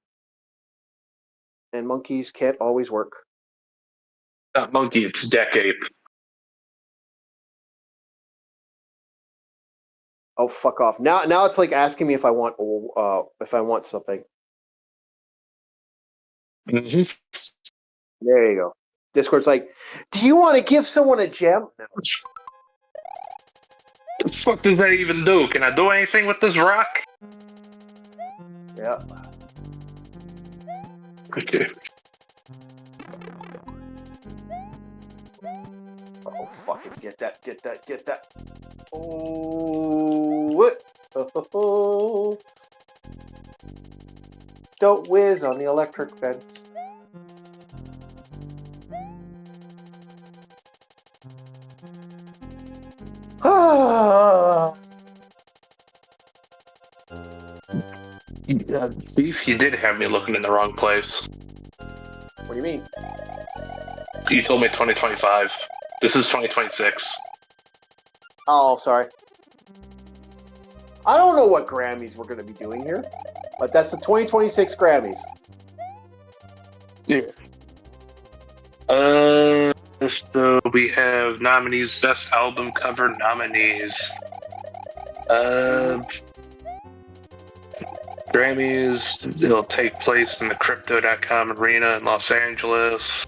and monkeys can't always work. Not monkey, it's deck ape. Oh, fuck off! Now it's like asking me if I want something. Mm-hmm. There you go. Discord's like, do you want to give someone a gem? No. The fuck does that even do? Can I do anything with this rock? Yeah. Okay. Oh, fucking get that. Oh, what? Oh. Don't whiz on the electric fence. Thief, you did have me looking in the wrong place. What do you mean? You told me 2025. This is 2026. Oh, sorry. I don't know what Grammys we're going to be doing here, but that's the 2026 Grammys. Yeah. So we have nominees, best album cover nominees. Grammys, it'll take place in the Crypto.com arena in Los Angeles.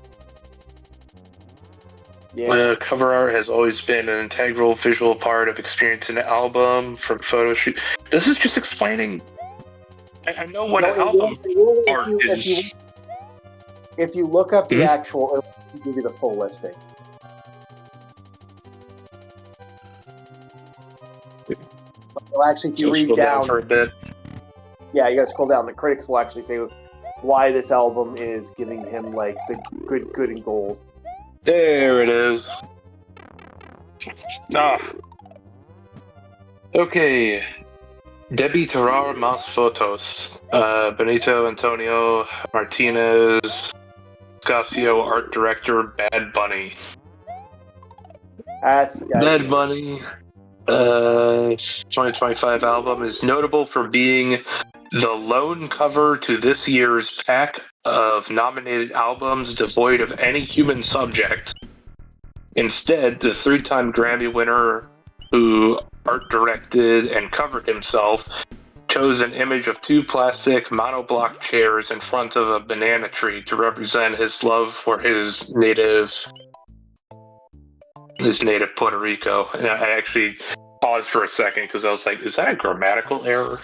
Yeah. Cover art has always been an integral visual part of experiencing an album from photo shoot. This is just explaining. I know what an album art is. If you look up the actual, it'll give you the full listing. It'll actually, if you read down for a bit. Yeah, you gotta scroll down. The critics will actually say why this album is giving him like the good and gold. There it is. Okay. Debbie Terrar Mas Fotos. Benito Antonio Martinez. Scasio Art Director Bad Bunny. That's Bad Bunny. 2025 album is notable for being the lone cover to this year's pack of nominated albums devoid of any human subject. Instead, the three-time Grammy winner, who art directed and covered himself, chose an image of two plastic monoblock chairs in front of a banana tree to represent his love for his native Puerto Rico. And I actually paused for a second because I was like, is that a grammatical error?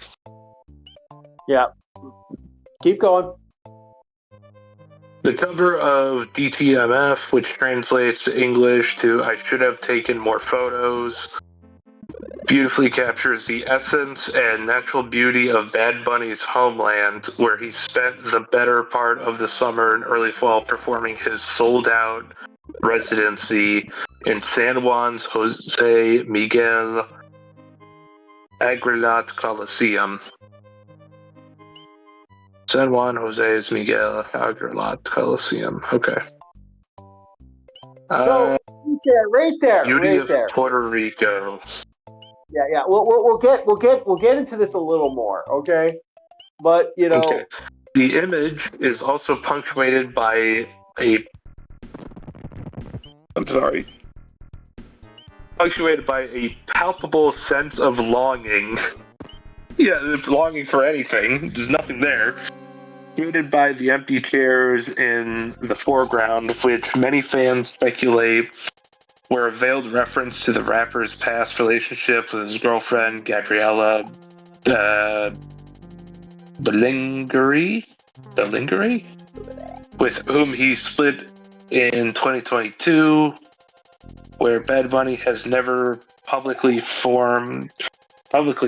Yeah. Keep going. The cover of DTMF, which translates to English to I should have taken more photos, beautifully captures the essence and natural beauty of Bad Bunny's homeland, where he spent the better part of the summer and early fall performing his sold-out residency in San Juan's Jose Miguel Agrelat Coliseum. San Juan Jose's Miguel Agrelat Coliseum. Okay. So right there, Beauty right of there. Puerto Rico. Yeah. We'll get into this a little more, okay? But you know, okay. The image is also punctuated by a palpable sense of longing. Yeah, longing for anything. There's nothing there. Created by the empty chairs in the foreground, which many fans speculate were a veiled reference to the rapper's past relationship with his girlfriend, Gabriella Belingeri, with whom he split in 2022, where Bad Bunny has never publicly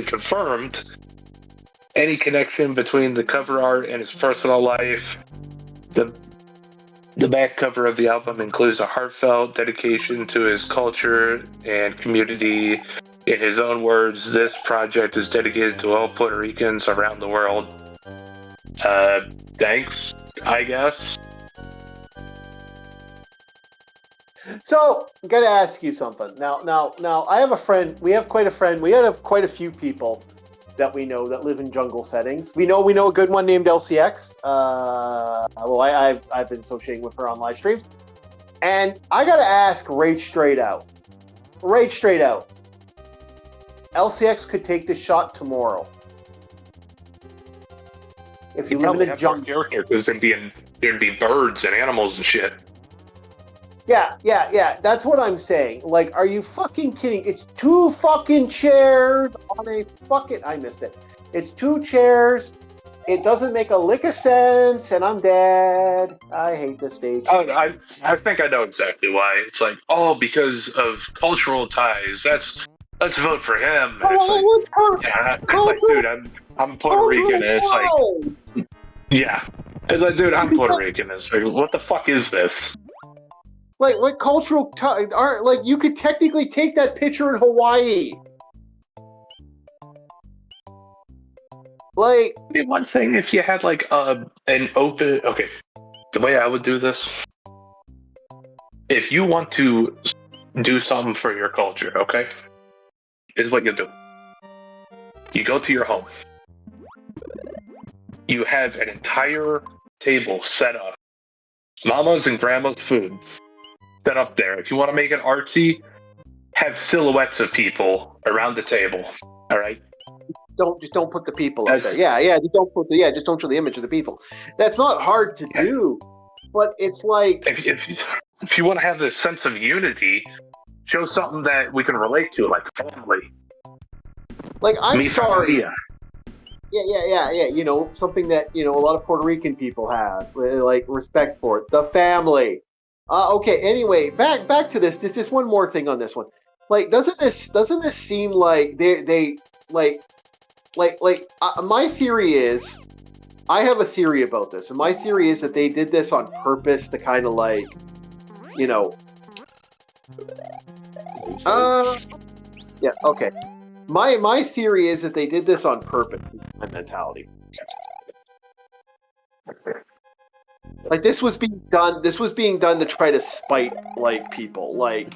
confirmed any connection between the cover art and his personal life. The back cover of the album includes a heartfelt dedication to his culture and community. In his own words, this project is dedicated to all Puerto Ricans around the world. Thanks, I guess. So I'm gonna ask you something. Now, I have a friend. We have quite a friend. We have quite a few people that we know that live in jungle settings. We know a good one named LCX. I've been associating with her on live streams, and I gotta ask right straight out. LCX could take this shot tomorrow. If you live in a jungle, because there'd be birds and animals and shit. Yeah. That's what I'm saying. Like, are you fucking kidding? It's 2 fucking chairs on a fucking. I missed it. It's 2 chairs. It doesn't make a lick of sense, and I'm dead. I hate this stage. Oh, I think I know exactly why. It's like, oh, because of cultural ties. Let's vote for him. And it's like, yeah, it's like, dude, I'm Puerto Rican, and it's like, yeah, it's like, dude, I'm Puerto Rican. It's like, what the fuck is this? Like, what cultural ties are like? You could technically take that picture in Hawaii. Like, It'd be one thing if you had like an open. Okay, the way I would do this, if you want to do something for your culture, okay, is what you do. You go to your home. You have an entire table set up, mama's and grandma's food set up there. If you want to make it artsy, have silhouettes of people around the table. All right. don't put the people up there. Yeah. Just don't show the image of the people. That's not hard to do, but it's like if you want to have this sense of unity, show something that we can relate to, like family. Like, I'm sorry. Familia. Yeah. You know, something that, you know, a lot of Puerto Rican people have, like, respect for it. The family. Okay. Anyway, back to this. Just one more thing on this one. Like, doesn't this seem like they like my theory is, I have a theory about this, and my theory is that they did this on purpose to kind of like, you know, yeah, okay. My theory is that they did this on purpose. My mentality. Like, this was being done to try to spite, like, people. Like,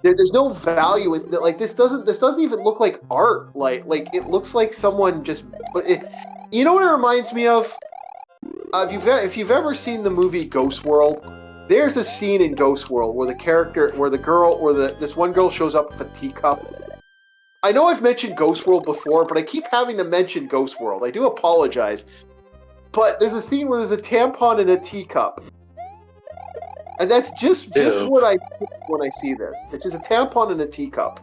there's no value in, like, this doesn't even look like art. Like it looks like someone just. But you know what it reminds me of? If you've ever seen the movie Ghost World, there's a scene in Ghost World where this one girl shows up with a teacup. I know I've mentioned Ghost World before, but I keep having to mention Ghost World. I do apologize. But there's a scene where there's a tampon in a teacup. And that's just what I think when I see this. It's just a tampon in a teacup.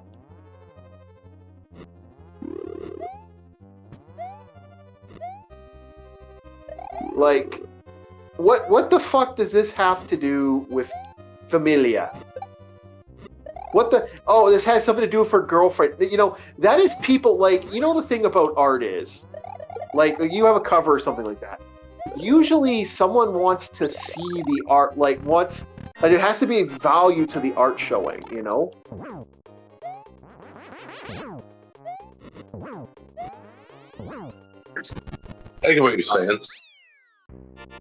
Like, what the fuck does this have to do with Familia? What the? Oh, this has something to do with her girlfriend. You know, that is people, like, you know, the thing about art is, like, you have a cover or something like that. Usually someone wants to see the art, like, there has to be a value to the art showing, you know? I get what you're saying.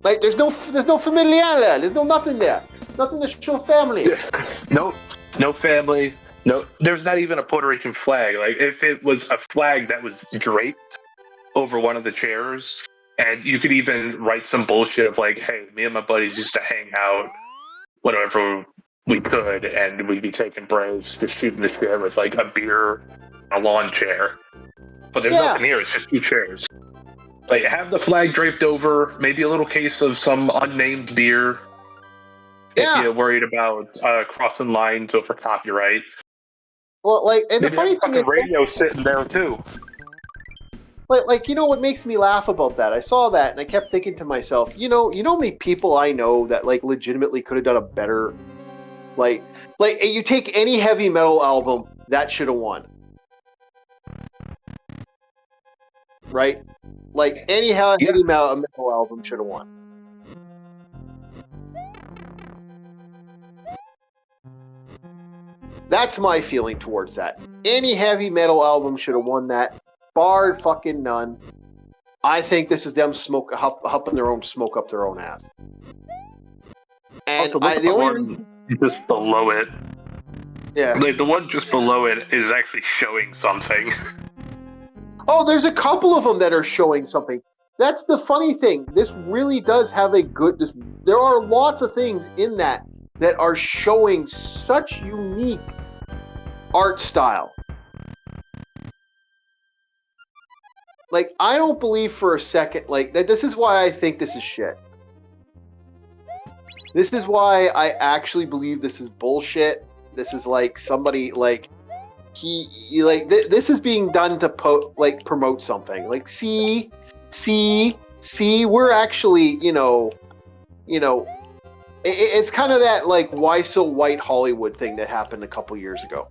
Like, there's no familia, there's no nothing there. Nothing to show family. No family. No, there's not even a Puerto Rican flag. Like, if it was a flag that was draped over one of the chairs, and you could even write some bullshit of like, hey, me and my buddies used to hang out whenever we could, and we'd be taking breaks, just shooting the shit with like a beer, a lawn chair. But there's nothing here, it's just 2 chairs. Like, have the flag draped over, maybe a little case of some unnamed beer. If you're worried about crossing lines over copyright. Well, like, and maybe the funny thing is, radio sitting there too. Like, you know what makes me laugh about that? I saw that and I kept thinking to myself, you know how many people I know that, like, legitimately could have done a better, like you take any heavy metal album, that should have won. Right? Like, any heavy metal album should have won. That's my feeling towards that. Any heavy metal album should have won that. Barred fucking none. I think this is them huffing their own smoke up their own ass. And the one just below it. Yeah. Like, the one just below it is actually showing something. Oh, there's a couple of them that are showing something. That's the funny thing. This really does have a good. There are lots of things in that are showing such unique art style. Like, I don't believe for a second, like, that this is why I think this is shit. This is why I actually believe this is bullshit. This is like somebody like this is being done to promote something. Like, see, we're actually, it's kind of that like why so white Hollywood thing that happened a couple years ago.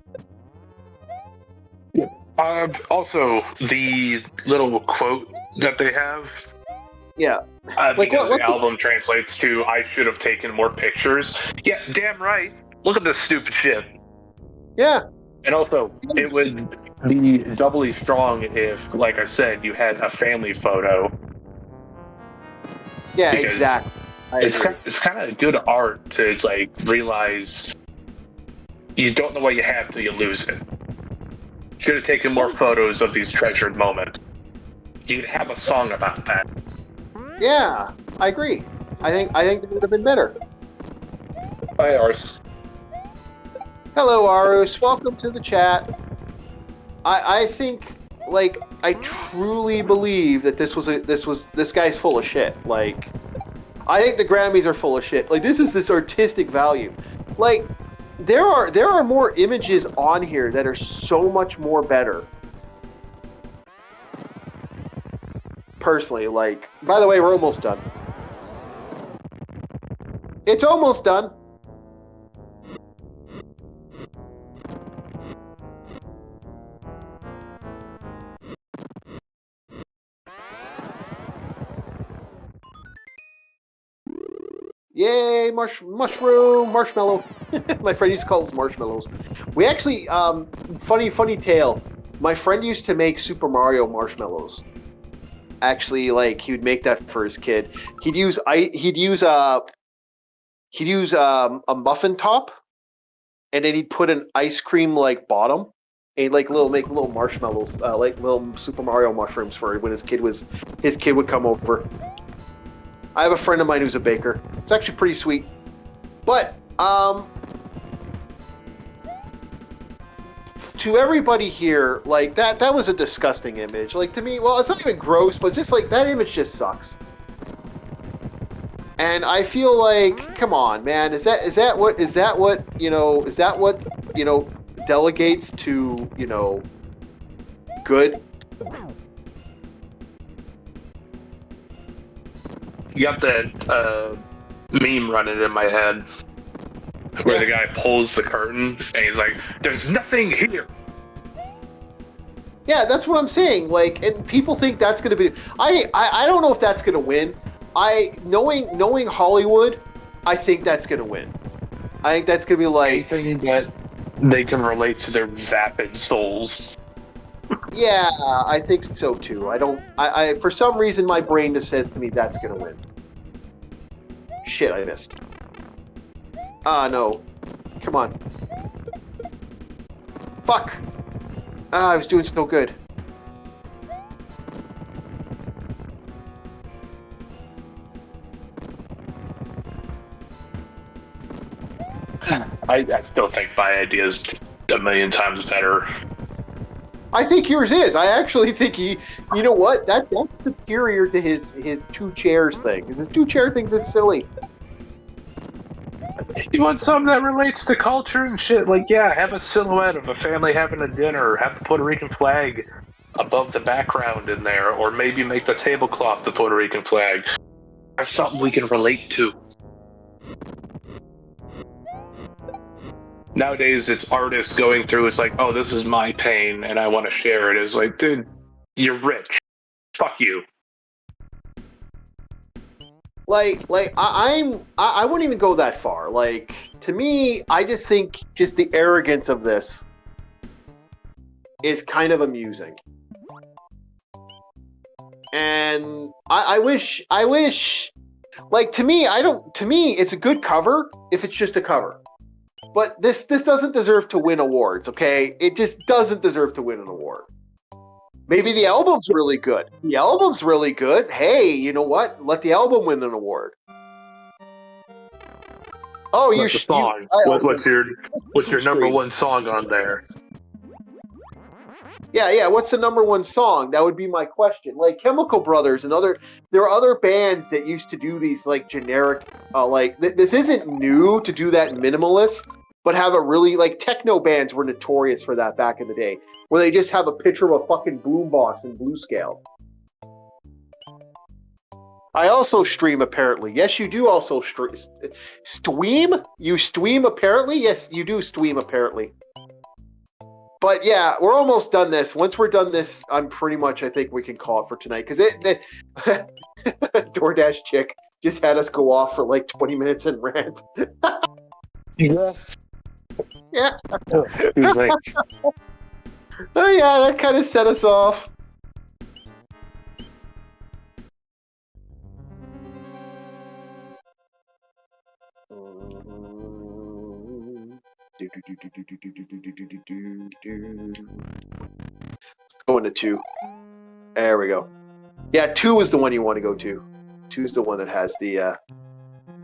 Also, the little quote that they have. Yeah. Because the album translates to "I should have taken more pictures." Yeah, damn right. Look at this stupid shit. Yeah. And also, it would be doubly strong if, like I said, you had a family photo. Yeah, exactly. It's kind of good art to like realize you don't know what you have till you lose it. Should have taken more photos of these treasured moments. You'd have a song about that. Yeah, I agree. I think it would have been better. Hi, Ars. Hello, Arus. Welcome to the chat. I think, like, I truly believe that this guy's full of shit. Like, I think the Grammys are full of shit. Like, this artistic value. Like, there are more images on here that are so much more better. Personally, like, by the way, we're almost done. It's almost done. Yay, marshmallow. My friend used to call us marshmallows. We actually, funny tale. My friend used to make Super Mario marshmallows. Actually, like, he would make that for his kid. He'd use a muffin top, and then he'd put an ice cream like bottom, and he'd make little marshmallows, like little Super Mario mushrooms for when his kid would come over. I have a friend of mine who's a baker. It's actually pretty sweet. But to everybody here, like that was a disgusting image. Like, to me, well, it's not even gross, but just like that image just sucks. And I feel like, come on, man, is that what delegates to, good? You got that meme running in my head where the guy pulls the curtain and he's like, "There's nothing here." Yeah, that's what I'm saying. Like, and people think that's going to be. I don't know if that's going to win. Knowing Hollywood, I think that's going to win. I think that's going to be like anything that they can relate to their vapid souls. Yeah, I think so too. I for some reason my brain just says to me that's gonna win. Shit, I missed. Ah, no. Come on. Fuck! Ah, I was doing so good. I still think my idea is a million times better. I think yours is. I actually think you know what? That's superior to his two chairs thing. Because his two chair thing's is silly. You want something that relates to culture and shit? Like, yeah, have a silhouette of a family having a dinner, have the Puerto Rican flag above the background in there, or maybe make the tablecloth the Puerto Rican flag. Have something we can relate to. Nowadays, it's artists going through, it's like, oh, this is my pain, and I want to share it. It's like, dude, you're rich. Fuck you. Like I wouldn't even go that far. Like, to me, I just think just the arrogance of this is kind of amusing. And I wish, like, to me, it's a good cover if it's just a cover. But this doesn't deserve to win awards, okay? It just doesn't deserve to win an award. Maybe the album's really good. The album's really good. Hey, you know what? Let the album win an award. Oh, you're song. What's your number one song on there? Yeah. What's the number one song? That would be my question. Like Chemical Brothers and there are other bands that used to do these like generic, this isn't new to do that minimalist, but have a really like techno bands were notorious for that back in the day, where they just have a picture of a fucking boombox in blue scale. I also stream apparently. Yes, you do also stream. You stream apparently. Yes, you do stream apparently. But yeah, we're almost done this. Once we're done this, I'm pretty much, I think we can call it for tonight. Because DoorDash chick just had us go off for like 20 minutes and rant. Yeah. Yeah. Oh yeah, that kind of set us off. Go into 2. There we go. Yeah, 2 is the one you want to go to. 2 is the one that has the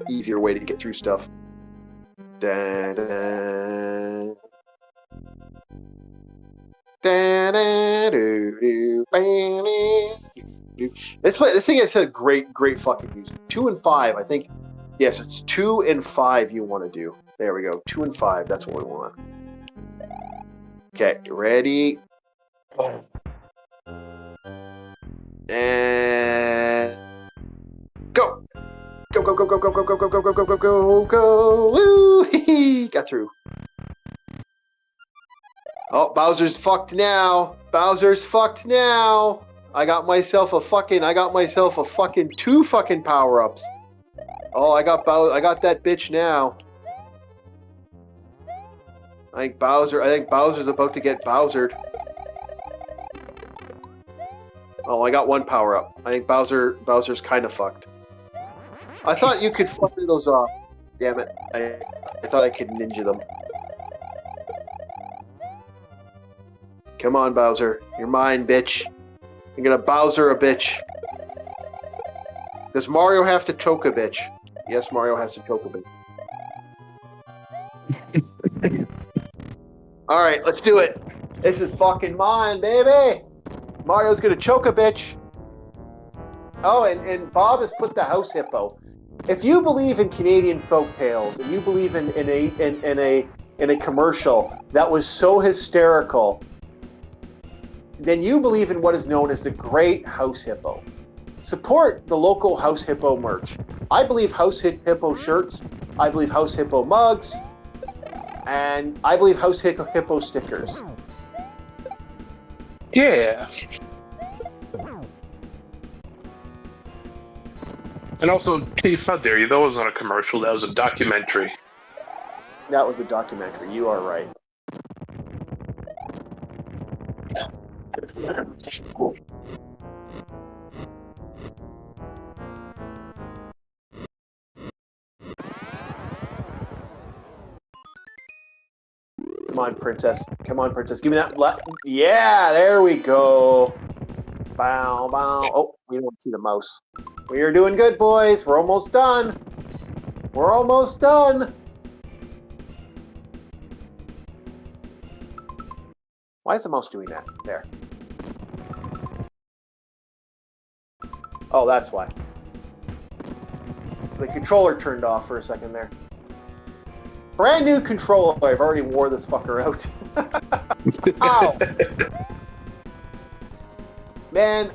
easier way to get through stuff. Da-da. This thing has a great fucking music. 2 and 5, I think. Yes, it's 2 and 5 you want to do. There we go. 2 and 5. That's what we want. Okay, ready? And go! Go! Go! Go! Go! Go! Go! Go! Go! Go! Go! Go! Go! Go! Go! Woo! Hee! Got through. Oh, Bowser's fucked now. Bowser's fucked now. I got myself a fucking 2 fucking power-ups. Oh, I got that bitch now. I think Bowser's about to get Bowsered. Oh, I got 1 power-up. I think Bowser's kind of fucked. I thought you could fuck those off. Damn it. I thought I could ninja them. Come on, Bowser. You're mine, bitch. I'm gonna Bowser a bitch. Does Mario have to choke a bitch? Yes, Mario has to choke a bitch. Alright, let's do it. This is fucking mine, baby. Mario's gonna choke a bitch. Oh, and Bob has put the house hippo. If you believe in Canadian folk tales and you believe in a commercial that was so hysterical, then you believe in what is known as the Great House Hippo. Support the local House Hippo merch. I believe House Hippo shirts, I believe House Hippo mugs, and I believe House Hippo stickers. Yeah. And also, Chief, how dare you? That wasn't a commercial, that was a documentary. That was a documentary, you are right. Come on, princess. Come on, princess. Give me that. Yeah, there we go. Bow, bow. Oh, we don't see the mouse. We are doing good, boys. We're almost done. We're almost done. Why is the mouse doing that? There. Oh, that's why. The controller turned off for a second there. Brand new controller. I've already wore this fucker out. Ow! Man,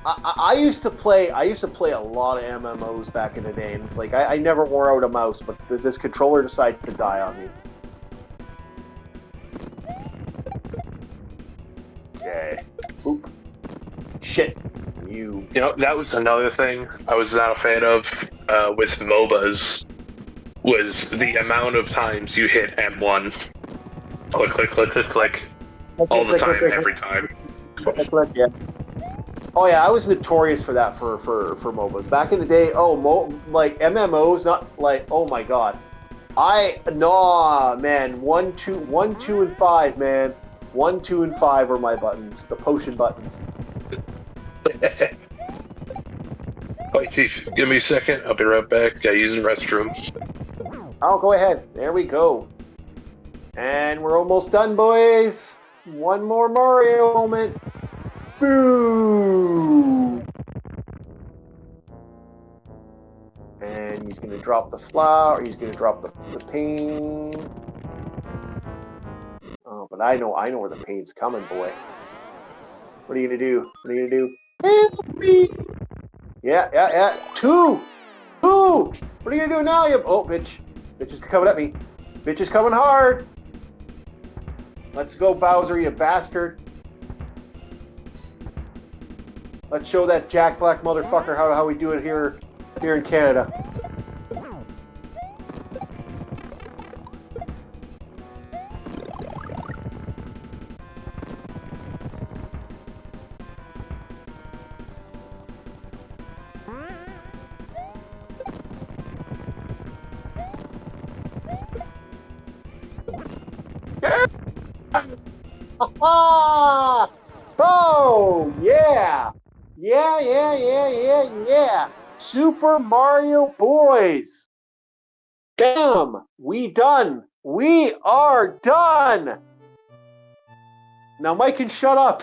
I used to play a lot of MMOs back in the day, and it's like I never wore out a mouse, but this controller decided to die on me. Okay. Oop. Shit. You know, that was another thing I was not a fan of with MOBAs, was the amount of times you hit M1. Click, click, click, click, click. All the time, every time. Click, click, yeah. Oh yeah, I was notorious for that for MOBAs. Back in the day, like MMOs, not like, oh my god. Man, 1, 2, and 5, man. 1, 2, and 5 are my buttons, the potion buttons. Wait, Chief, give me a second. I'll be right back. Gotta use the restroom. Oh, go ahead. There we go. And we're almost done, boys. One more Mario moment. Boo! And he's going to drop the flower. He's going to drop the pain. Oh, but I know where the pain's coming, boy. What are you going to do? What are you going to do? Help me! Yeah. Two! What are you going to do now? Oh, bitch. Bitch is coming at me. Bitch is coming hard. Let's go, Bowser, you bastard. Let's show that Jack Black motherfucker how we do it here in Canada. Oh, yeah. Yeah. Super Mario Boys. Damn, we done. We are done. Now Mike can shut up.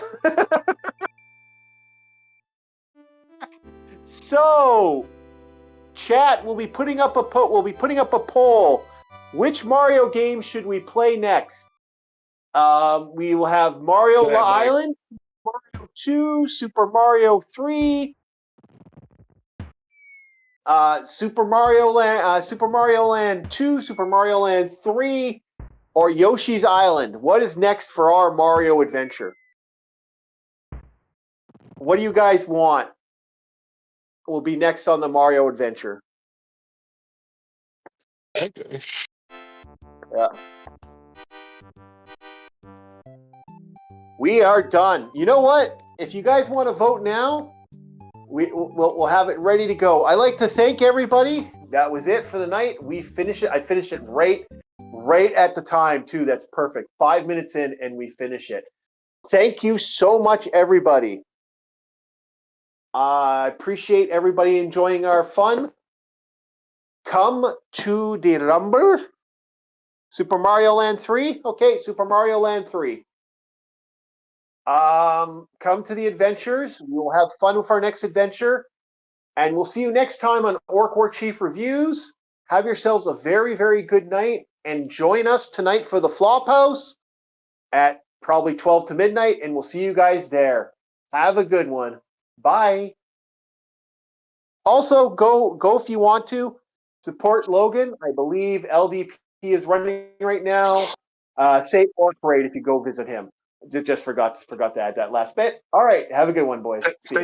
So, chat, we'll be putting up a poll. Which Mario game should we play next? We will have Mario Island, Mario 2, Super Mario 3, Super Mario Land 2, Super Mario Land 3, or Yoshi's Island. What is next for our Mario adventure? What do you guys want? Will be next on the Mario adventure. Okay. Yeah. We are done. You know what? If you guys want to vote now, we'll have it ready to go. I'd like to thank everybody. That was it for the night. We finished it. I finished it right at the time too. That's perfect. 5 minutes in and we finish it. Thank you so much, everybody. I appreciate everybody enjoying our fun. Come to the Rumble. Super Mario Land 3? Okay, Super Mario Land 3. Come to the adventures. We will have fun with our next adventure. And we'll see you next time on Orc War Chief Reviews. Have yourselves a very, very good night. And join us tonight for the Flophouse at probably 12 to midnight. And we'll see you guys there. Have a good one. Bye. Also, go if you want to. Support Logan. I believe LDP is running right now. Say Orc Parade if you go visit him. Just forgot to add that last bit. All right. Have a good one, boys. See you.